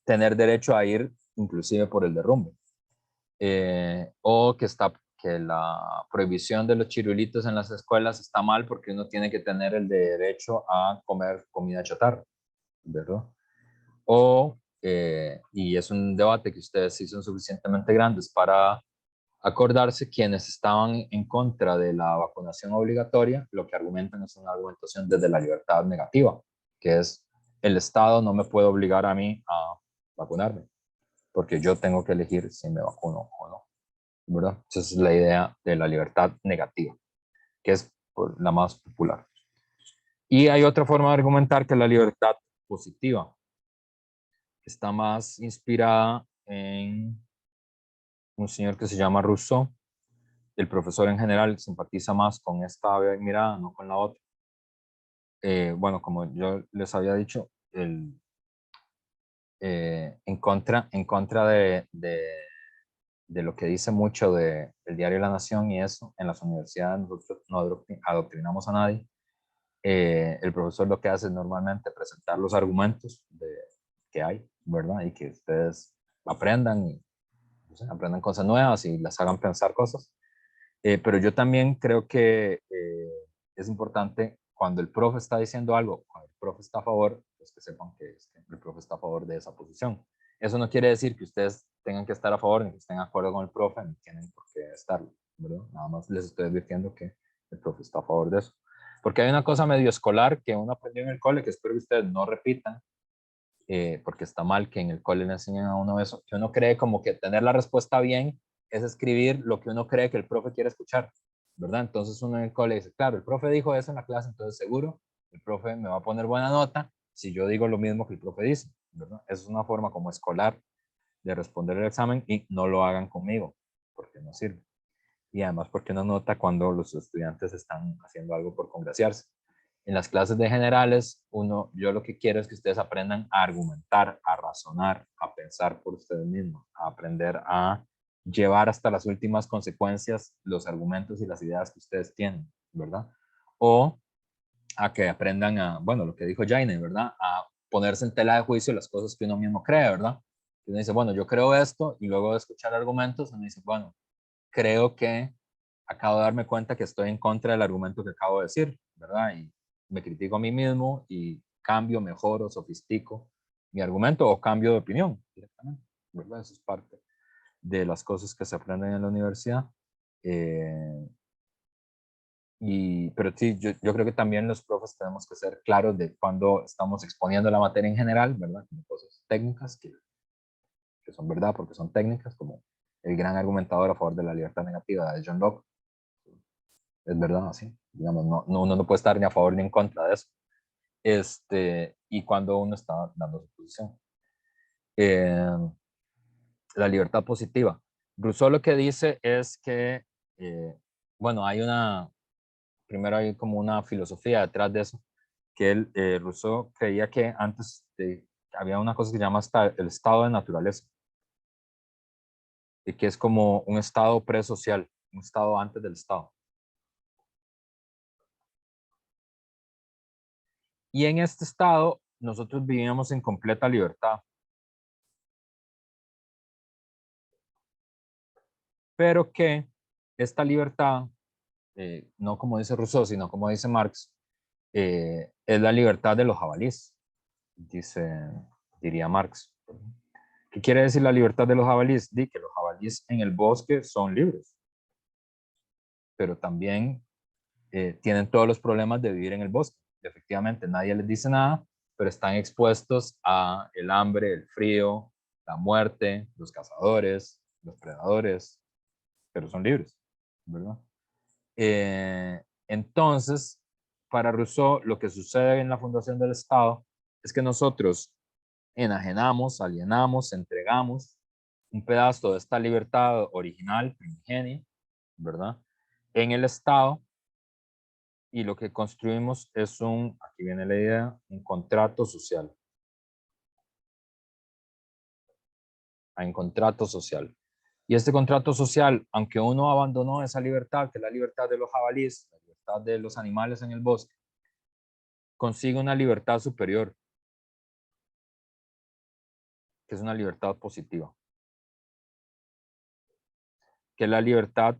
tener derecho a ir inclusive por el derrumbe. O que la prohibición de los chirulitos en las escuelas está mal porque uno tiene que tener el derecho a comer comida chatarra, ¿verdad? Y es un debate que ustedes sí son suficientemente grandes para acordarse, quienes estaban en contra de la vacunación obligatoria, lo que argumentan es una argumentación desde la libertad negativa, que es el Estado no me puede obligar a mí a vacunarme, porque yo tengo que elegir si me vacuno o no, ¿verdad? Esa es la idea de la libertad negativa, que es la más popular. Y hay otra forma de argumentar que es la libertad positiva, que está más inspirada en un señor que se llama Rousseau. El profesor en general simpatiza más con esta mirada, no con la otra. Bueno, como yo les había dicho, en contra de lo que dice mucho del diario La Nación y eso, en las universidades nosotros no adoctrinamos a nadie. El profesor lo que hace es normalmente presentar los argumentos que hay, ¿verdad? Y que ustedes aprendan y aprendan cosas nuevas y les hagan pensar cosas. Pero yo también creo que es importante cuando el profe está diciendo algo, cuando el profe está a favor, pues que sepan que el profe está a favor de esa posición. Eso no quiere decir que ustedes tengan que estar a favor ni que estén de acuerdo con el profe, ni tienen por qué estarlo, ¿verdad? Nada más les estoy advirtiendo que el profe está a favor de eso. Porque hay una cosa medio escolar que uno aprendió en el cole, que espero que ustedes no repitan, porque está mal que en el cole le enseñen a uno eso, que uno cree como que tener la respuesta bien es escribir lo que uno cree que el profe quiere escuchar. ¿verdad? Entonces uno en el cole dice, claro, el profe dijo eso en la clase, entonces seguro el profe me va a poner buena nota si yo digo lo mismo que el profe dice, ¿verdad? Esa es una forma como escolar de responder el examen y no lo hagan conmigo, porque no sirve. Y además porque uno nota cuando los estudiantes están haciendo algo por congraciarse. En las clases de generales, yo lo que quiero es que ustedes aprendan a argumentar, a razonar, a pensar por ustedes mismos, a aprender a llevar hasta las últimas consecuencias los argumentos y las ideas que ustedes tienen, ¿verdad? O a que aprendan a, bueno, lo que dijo Jaine, ¿verdad? A ponerse en tela de juicio las cosas que uno mismo cree, ¿verdad? Uno dice, bueno, yo creo esto, y luego de escuchar argumentos, uno dice, bueno, creo que acabo de darme cuenta que estoy en contra del argumento que acabo de decir, ¿verdad? Y me critico a mí mismo y cambio, mejoro, sofistico mi argumento o cambio de opinión directamente, ¿verdad? Eso es parte de las cosas que se aprenden en la universidad. Pero sí, yo creo que también los profes tenemos que ser claros de cuando estamos exponiendo la materia en general, ¿verdad? Como cosas técnicas que son verdad porque son técnicas, como el gran argumentador a favor de la libertad negativa de John Locke. Es verdad, así. Digamos, uno no puede estar ni a favor ni en contra de eso. Y cuando uno está dando su posición. La libertad positiva. Rousseau lo que dice es que, bueno, primero hay como una filosofía detrás de eso, que Rousseau creía que antes había una cosa que se llama el estado de naturaleza, y que es como un estado presocial, un estado antes del estado. Y en este estado nosotros vivíamos en completa libertad. Pero que esta libertad, no como dice Rousseau, sino como dice Marx, es la libertad de los jabalíes, diría Marx. ¿Qué quiere decir la libertad de los jabalíes? Di que los jabalíes en el bosque son libres, pero también tienen todos los problemas de vivir en el bosque. Efectivamente, nadie les dice nada, pero están expuestos a el hambre, el frío, la muerte, los cazadores, los predadores, pero son libres, ¿verdad? Entonces, para Rousseau, lo que sucede en la fundación del Estado es que nosotros enajenamos, alienamos, entregamos un pedazo de esta libertad original, primigenia, ¿verdad? En el Estado, y lo que construimos es aquí viene la idea, un contrato social. Hay un contrato social. Y este contrato social, aunque uno abandonó esa libertad, que es la libertad de los jabalíes, la libertad de los animales en el bosque, consigue una libertad superior, que es una libertad positiva, que es la libertad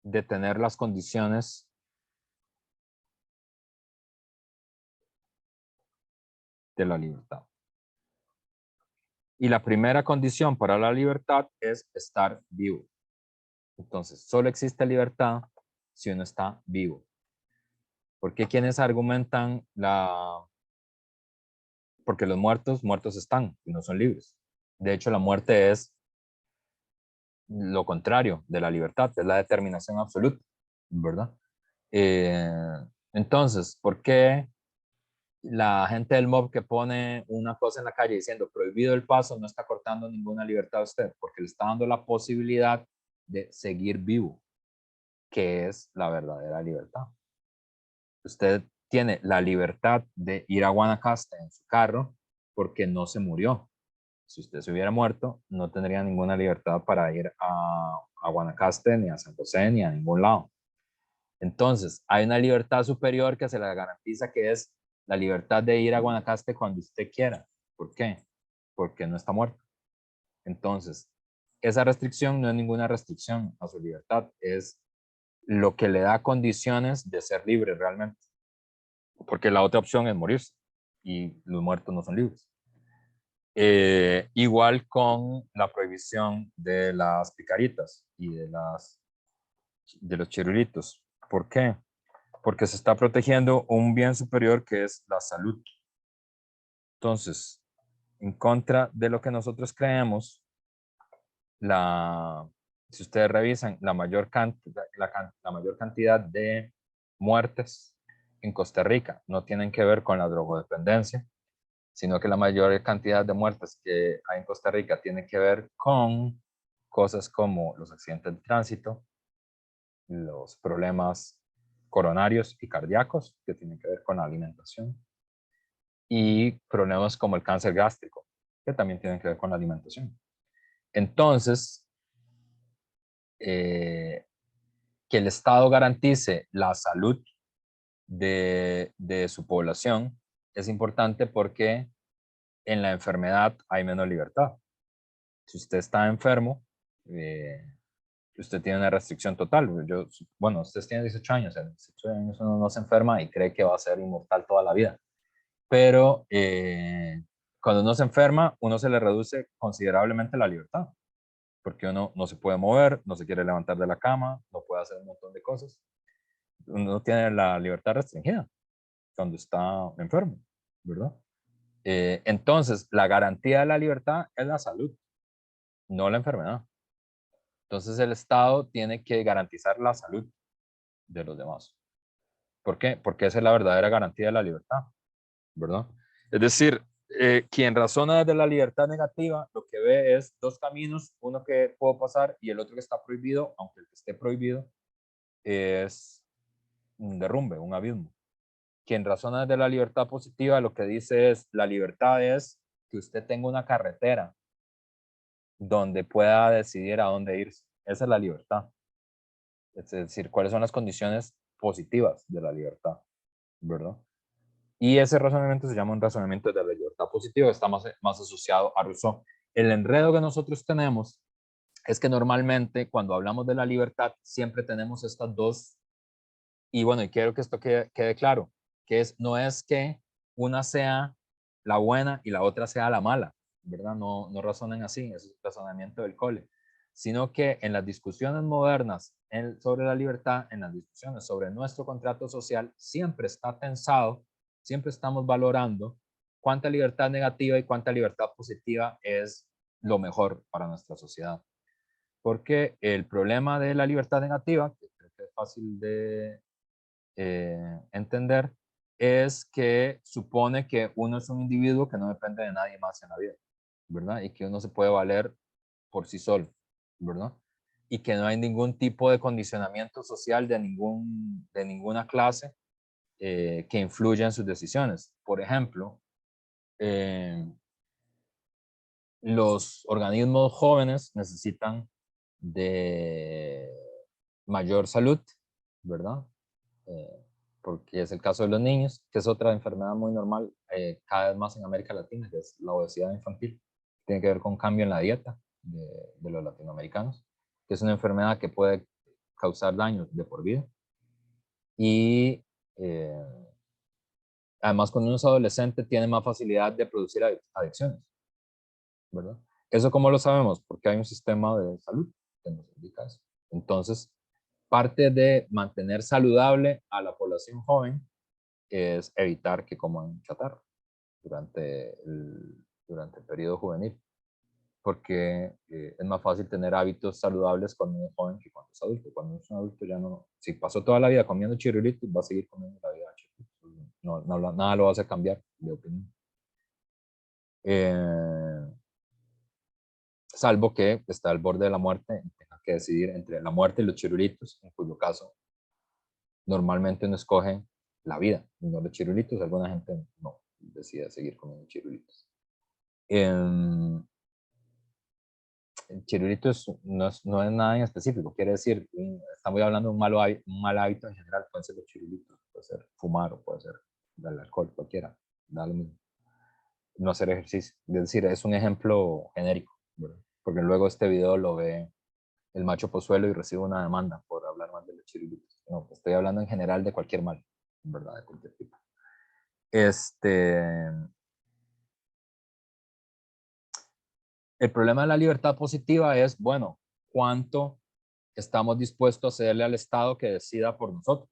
de tener las condiciones de la libertad. Y la primera condición para la libertad es estar vivo. Entonces, solo existe libertad si uno está vivo. Porque quienes argumentan porque los muertos están y no son libres. De hecho, la muerte es lo contrario de la libertad, es la determinación absoluta, ¿verdad? Entonces, ¿por qué la gente del MOB que pone una cosa en la calle diciendo prohibido el paso no está cortando ninguna libertad a usted? Porque le está dando la posibilidad de seguir vivo, que es la verdadera libertad. Usted tiene la libertad de ir a Guanacaste en su carro porque no se murió. Si usted se hubiera muerto, no tendría ninguna libertad para ir a Guanacaste, ni a San José, ni a ningún lado. Entonces, hay una libertad superior que se le garantiza, que es la libertad de ir a Guanacaste cuando usted quiera. ¿Por qué? Porque no está muerto. Entonces, esa restricción no es ninguna restricción a su libertad, es lo que le da condiciones de ser libre realmente. Porque la otra opción es morirse y los muertos no son libres. Igual con la prohibición de las picaritas y de los chirulitos. ¿Por qué? Porque se está protegiendo un bien superior que es la salud. Entonces, en contra de lo que nosotros creemos, si ustedes revisan, la mayor cantidad de muertes en Costa Rica no tienen que ver con la drogodependencia, sino que la mayor cantidad de muertes que hay en Costa Rica tiene que ver con cosas como los accidentes de tránsito, los problemas coronarios y cardíacos, que tienen que ver con la alimentación, y problemas como el cáncer gástrico, que también tienen que ver con la alimentación. Entonces, que el Estado garantice la salud de su población es importante porque en la enfermedad hay menos libertad. Si usted está enfermo, usted tiene una restricción total. Bueno, usted tiene 18 años, a 18 años uno no se enferma y cree que va a ser inmortal toda la vida. Pero cuando uno se enferma, uno se le reduce considerablemente la libertad, porque uno no se puede mover, no se quiere levantar de la cama, no puede hacer un montón de cosas. Uno tiene la libertad restringida cuando está enfermo, ¿verdad? Entonces, la garantía de la libertad es la salud, no la enfermedad. Entonces, el Estado tiene que garantizar la salud de los demás. ¿Por qué? Porque esa es la verdadera garantía de la libertad, ¿verdad? Es decir, quien razona desde la libertad negativa, lo que ve es dos caminos, uno que puedo pasar y el otro que está prohibido, aunque el que esté prohibido es un derrumbe, un abismo. Quien razona desde la libertad positiva, lo que dice es, la libertad es que usted tenga una carretera donde pueda decidir a dónde irse. Esa es la libertad. Es decir, cuáles son las condiciones positivas de la libertad, ¿verdad? Y ese razonamiento se llama un razonamiento de la libertad positiva, está más asociado a Rousseau. El enredo que nosotros tenemos es que normalmente cuando hablamos de la libertad siempre tenemos estas dos, y bueno, y quiero que esto quede claro, que no es que una sea la buena y la otra sea la mala, ¿verdad? No razonen así, es el razonamiento del cole, sino que en las discusiones modernas sobre la libertad, en las discusiones sobre nuestro contrato social, siempre está tensado, siempre estamos valorando cuánta libertad negativa y cuánta libertad positiva es lo mejor para nuestra sociedad. Porque el problema de la libertad negativa, que creo que es fácil de entender, es que supone que uno es un individuo que no depende de nadie más en la vida, ¿verdad? Y que uno se puede valer por sí solo, ¿verdad? Y que no hay ningún tipo de condicionamiento social de ninguna clase que influya en sus decisiones. Por ejemplo, los organismos jóvenes necesitan de mayor salud, ¿verdad? Porque es el caso de los niños, que es otra enfermedad muy normal cada vez más en América Latina, que es la obesidad infantil. Tiene que ver con cambio en la dieta de los latinoamericanos, que es una enfermedad que puede causar daños de por vida. Y además, cuando uno es adolescente, tiene más facilidad de producir adicciones, ¿verdad? ¿Eso cómo lo sabemos? Porque hay un sistema de salud que nos indica eso. Entonces, parte de mantener saludable a la población joven es evitar que coman chatarra durante el periodo juvenil, porque es más fácil tener hábitos saludables cuando uno es joven que cuando es adulto. Cuando uno es un adulto ya no, si pasó toda la vida comiendo chirulitos, va a seguir comiendo la vida chirulitos. Nada lo va a hacer cambiar de opinión. Salvo que está al borde de la muerte y tenga que decidir entre la muerte y los chirulitos, en cuyo caso normalmente uno escoge la vida y no los chirulitos. Alguna gente no decide seguir comiendo chirulitos. El chirulitos no es nada en específico, quiere decir, estamos hablando de un mal hábito en general, pueden ser los chirulitos, puede ser fumar o puede ser el alcohol, cualquiera, da lo mismo. No hacer ejercicio, es decir, es un ejemplo genérico, ¿verdad? Porque luego este video lo ve el macho Pozuelo y recibe una demanda por hablar mal de los chirulitos. No, estoy hablando en general de cualquier mal, ¿verdad? De cualquier tipo. El problema de la libertad positiva es, bueno, ¿cuánto estamos dispuestos a cederle al Estado que decida por nosotros,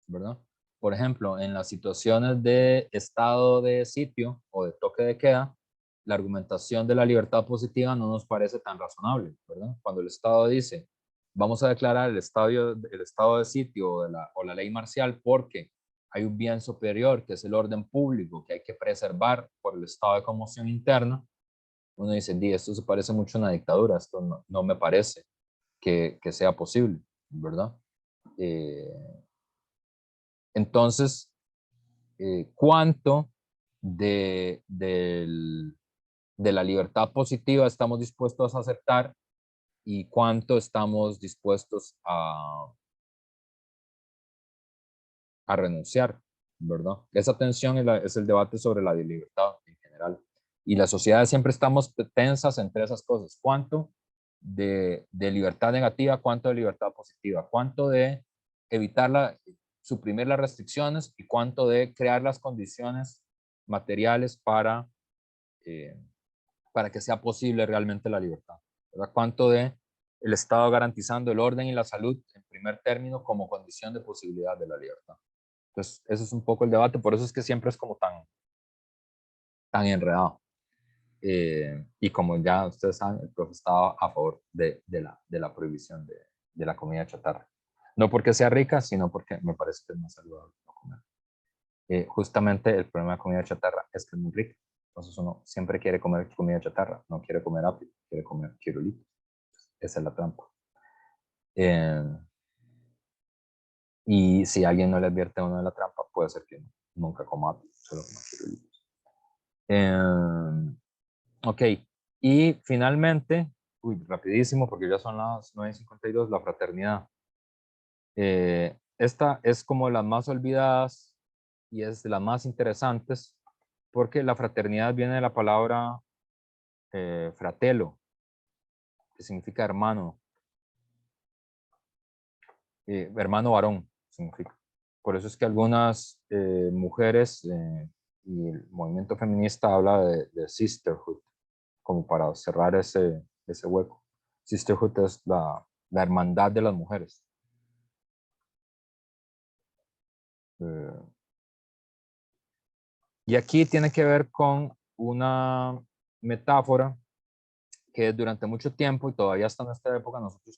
¿verdad? Por ejemplo, en las situaciones de estado de sitio o de toque de queda, la argumentación de la libertad positiva no nos parece tan razonable, ¿verdad? Cuando el Estado dice, vamos a declarar el estado de sitio o la ley marcial porque hay un bien superior que es el orden público que hay que preservar por el estado de conmoción interna, uno dice, esto se parece mucho a una dictadura, esto no me parece que sea posible, ¿verdad? Entonces, ¿cuánto de la libertad positiva estamos dispuestos a aceptar y cuánto estamos dispuestos a renunciar, ¿verdad? Esa tensión es el debate sobre la libertad en general. Y las sociedades siempre estamos tensas entre esas cosas. ¿Cuánto de libertad negativa, cuánto de libertad positiva? ¿Cuánto de suprimir las restricciones y cuánto de crear las condiciones materiales para que sea posible realmente la libertad? ¿Verdad? ¿Cuánto de el Estado garantizando el orden y la salud en primer término como condición de posibilidad de la libertad? Entonces, ese es un poco el debate, por eso es que siempre es como tan enredado. Y como ya ustedes saben, el profe estaba a favor de la prohibición de la comida chatarra. No porque sea rica, sino porque me parece que es más saludable no comer. Justamente el problema de comida chatarra es que es muy rica. Entonces uno siempre quiere comer comida chatarra, no quiere comer apio, quiere comer chirulitos. Esa es la trampa. Y si alguien no le advierte a uno de la trampa, puede ser que nunca coma apio, solo coma chirulitos. Ok, y finalmente, rapidísimo porque ya son las 9:52, la fraternidad. Esta es como las más olvidadas y es de las más interesantes porque la fraternidad viene de la palabra fratello, que significa hermano, hermano varón significa. Por eso es que algunas mujeres y el movimiento feminista habla de sisterhood, como para cerrar ese hueco. Sisterhood es la hermandad de las mujeres. Y aquí tiene que ver con una metáfora que durante mucho tiempo y todavía hasta nuestra época nosotros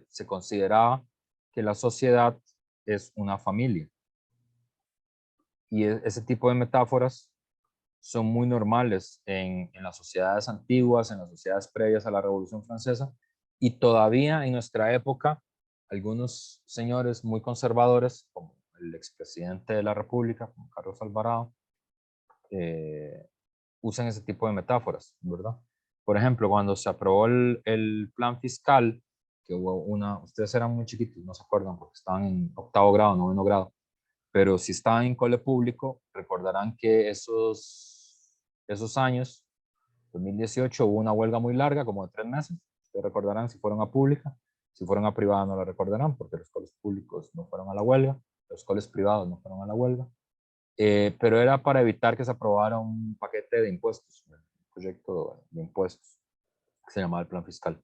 se consideraba que la sociedad es una familia. Y ese tipo de metáforas son muy normales en las sociedades antiguas, en las sociedades previas a la Revolución Francesa, y todavía en nuestra época, algunos señores muy conservadores, como el expresidente de la República, como Carlos Alvarado, usan ese tipo de metáforas, ¿verdad? Por ejemplo, cuando se aprobó el plan fiscal, que hubo ustedes eran muy chiquitos, no se acuerdan, porque estaban en 8º grado, 9º grado, pero si estaban en cole público, recordarán que esos años, 2018, hubo una huelga muy larga, como de 3 meses. Ustedes recordarán si fueron a pública, si fueron a privada no la recordarán, porque los coles públicos no fueron a la huelga, los coles privados no fueron a la huelga. Pero era para evitar que se aprobara un paquete de impuestos, un proyecto de impuestos, que se llamaba el plan fiscal,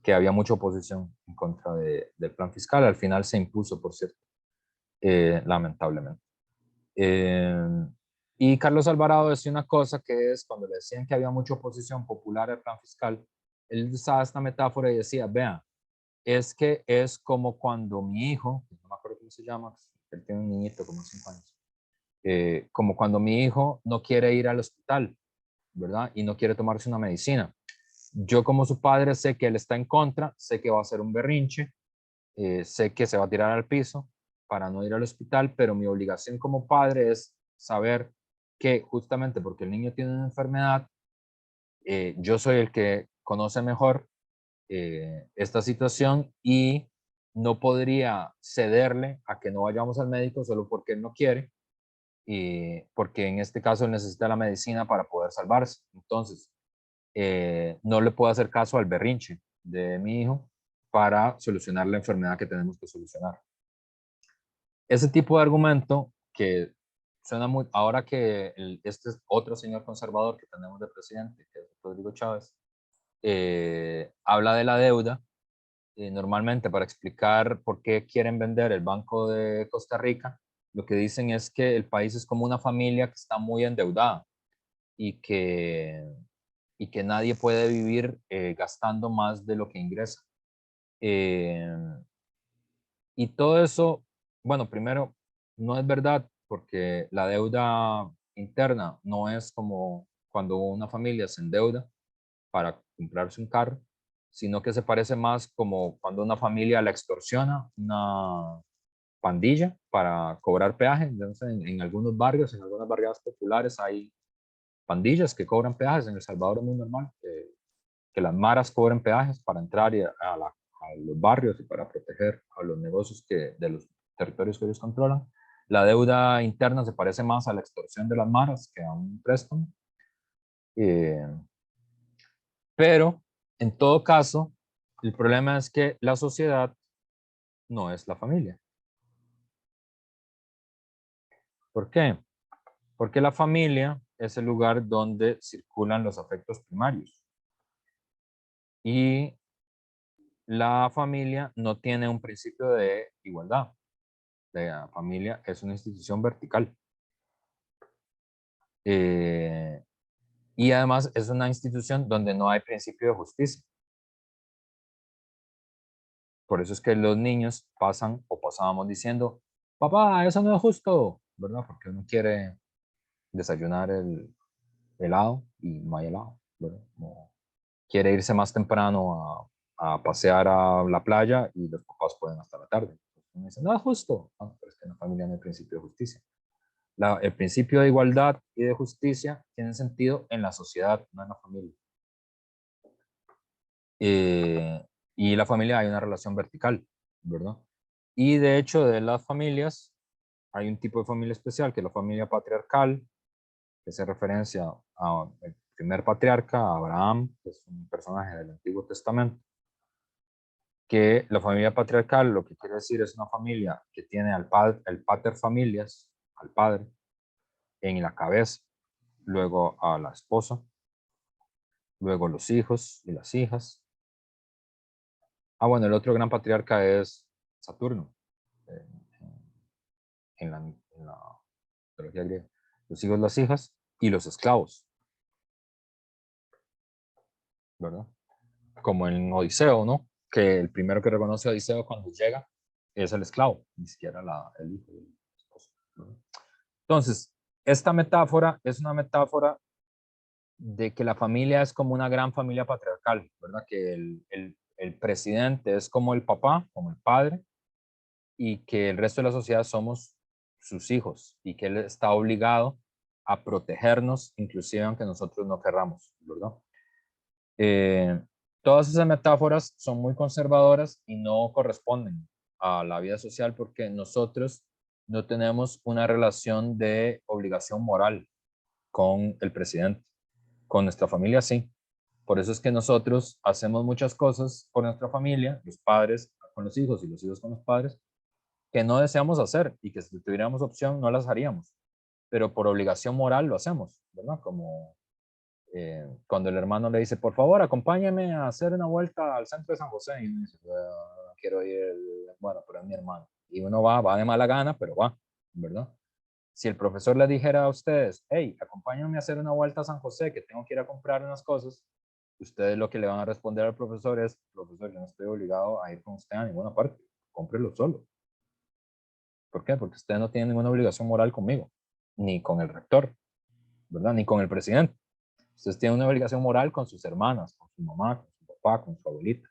que había mucha oposición en contra del plan fiscal. Al final se impuso, por cierto, lamentablemente. Y Carlos Alvarado decía una cosa que es, cuando le decían que había mucha oposición popular al plan fiscal, él usaba esta metáfora y decía, vean, es que es como cuando mi hijo, no me acuerdo cómo se llama, él tiene un niñito como 5 años, como cuando mi hijo no quiere ir al hospital, ¿verdad? Y no quiere tomarse una medicina. Yo como su padre sé que él está en contra, sé que va a hacer un berrinche, sé que se va a tirar al piso para no ir al hospital, pero mi obligación como padre es saber que justamente porque el niño tiene una enfermedad, yo soy el que conoce mejor esta situación y no podría cederle a que no vayamos al médico solo porque él no quiere, porque en este caso él necesita la medicina para poder salvarse. Entonces, no le puedo hacer caso al berrinche de mi hijo para solucionar la enfermedad que tenemos que solucionar. Ese tipo de argumento que suena muy, ahora que este es otro señor conservador que tenemos de presidente, que es Rodrigo Chávez, habla de la deuda, normalmente para explicar por qué quieren vender el Banco de Costa Rica, lo que dicen es que el país es como una familia que está muy endeudada y que nadie puede vivir gastando más de lo que ingresa. Y todo eso, bueno, primero, no es verdad porque la deuda interna no es como cuando una familia se endeuda para comprarse un carro, sino que se parece más como cuando una familia la extorsiona, una pandilla para cobrar peaje. Entonces, en algunos barrios, en algunas barriadas populares hay pandillas que cobran peajes. En El Salvador es muy normal que las maras cobren peajes para entrar a los barrios y para proteger a los negocios de los territorios que ellos controlan. La deuda interna se parece más a la extorsión de las maras que a un préstamo. Pero, en todo caso, el problema es que la sociedad no es la familia. ¿Por qué? Porque la familia es el lugar donde circulan los afectos primarios. Y la familia no tiene un principio de igualdad. La familia es una institución vertical. Y además es una institución donde no hay principio de justicia. Por eso es que los niños pasan o pasábamos diciendo, papá, eso no es justo, ¿verdad? Porque uno quiere desayunar el helado y no hay helado, ¿verdad? No quiere irse más temprano a pasear a la playa y los papás pueden hasta la tarde. Entonces uno dice, no es justo. No, pero es que en la familia no hay principio de justicia. El principio de igualdad y de justicia tiene sentido en la sociedad, no en la familia. Y la familia hay una relación vertical, ¿verdad? Y de hecho de las familias hay un tipo de familia especial que es la familia patriarcal, que hace referencia al primer patriarca, Abraham, que es un personaje del Antiguo Testamento. Que la familia patriarcal lo que quiere decir es una familia que tiene al pater familias, al padre, en la cabeza, luego a la esposa, luego los hijos y las hijas. Bueno, el otro gran patriarca es Saturno, en la mitología griega. Los hijos, las hijas y los esclavos, ¿verdad? Como en Odiseo, ¿no? Que el primero que reconoce a Odiseo cuando llega es el esclavo, ni siquiera el hijo del esposo, ¿verdad? Entonces, esta metáfora es una metáfora de que la familia es como una gran familia patriarcal, ¿verdad? Que el presidente es como el papá, como el padre, y que el resto de la sociedad somos sus hijos, y que él está obligado a protegernos, inclusive aunque nosotros no querramos, ¿verdad? Todas esas metáforas son muy conservadoras y no corresponden a la vida social porque nosotros no tenemos una relación de obligación moral con el presidente. Con nuestra familia sí. Por eso es que nosotros hacemos muchas cosas por nuestra familia, los padres con los hijos y los hijos con los padres, que no deseamos hacer y que si tuviéramos opción no las haríamos, pero por obligación moral lo hacemos, ¿verdad? Como cuando el hermano le dice, por favor, acompáñame a hacer una vuelta al centro de San José. Y uno dice, bueno, no quiero ir, bueno, pero es mi hermano. Y uno va de mala gana, pero va, ¿verdad? Si el profesor le dijera a ustedes, hey, acompáñenme a hacer una vuelta a San José, que tengo que ir a comprar unas cosas, ustedes lo que le van a responder al profesor es, profesor, yo no estoy obligado a ir con usted a ninguna parte, cómprelo solo. ¿Por qué? Porque usted no tiene ninguna obligación moral conmigo, ni con el rector, ¿verdad? Ni con el presidente. Ustedes tienen una obligación moral con sus hermanas, con su mamá, con su papá, con su abuelita,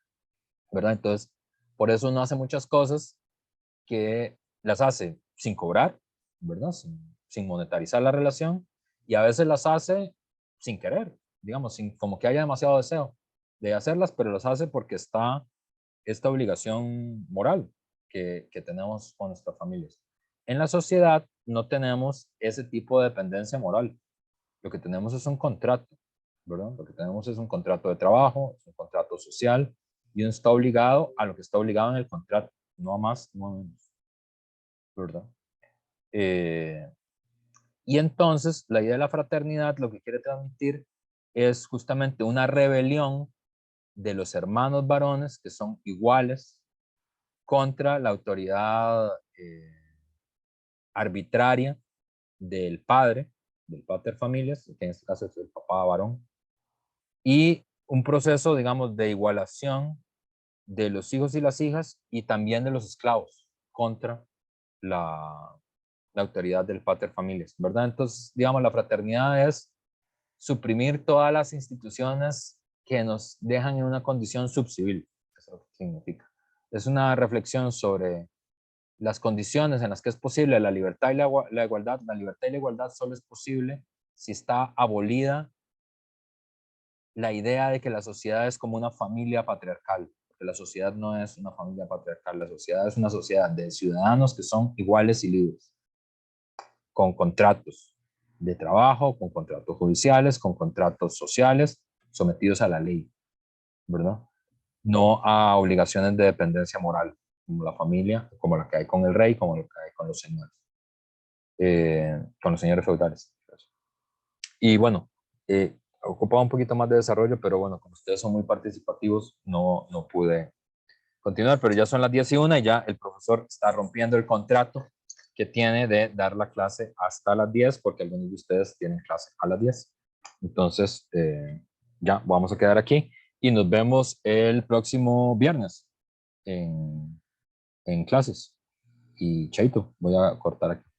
¿verdad? Entonces, por eso uno hace muchas cosas que las hace sin cobrar, ¿verdad? Sin monetarizar la relación, y a veces las hace sin querer, digamos, sin, como que haya demasiado deseo de hacerlas, pero las hace porque está esta obligación moral que tenemos con nuestras familias. En la sociedad no tenemos ese tipo de dependencia moral. Lo que tenemos es un contrato, ¿verdad? Lo que tenemos es un contrato de trabajo, es un contrato social, y uno está obligado a lo que está obligado en el contrato, no a más, no a menos, ¿verdad? Y entonces la idea de la fraternidad lo que quiere transmitir es justamente una rebelión de los hermanos varones que son iguales contra la autoridad arbitraria del padre, del pater familias, que en este caso es el papá varón, y un proceso, digamos, de igualación de los hijos y las hijas y también de los esclavos contra la autoridad del pater familias, ¿verdad? Entonces, digamos, la fraternidad es suprimir todas las instituciones que nos dejan en una condición subcivil. Eso es lo que significa. Es una reflexión sobre las condiciones en las que es posible la libertad y la igualdad. La libertad y la igualdad solo es posible si está abolida la idea de que la sociedad es como una familia patriarcal, porque la sociedad no es una familia patriarcal, la sociedad es una sociedad de ciudadanos que son iguales y libres, con contratos de trabajo, con contratos judiciales, con contratos sociales, sometidos a la ley, ¿verdad? No a obligaciones de dependencia moral, como la familia, como la que hay con el rey, como la que hay con los señores feudales. Y bueno, ocupaba un poquito más de desarrollo, pero bueno, como ustedes son muy participativos, no pude continuar, pero ya son las 10:01 y ya el profesor está rompiendo el contrato que tiene de dar la clase hasta las 10, porque algunos de ustedes tienen clase a las 10. Entonces, ya vamos a quedar aquí y nos vemos el próximo viernes en clases. Y chaito, voy a cortar aquí.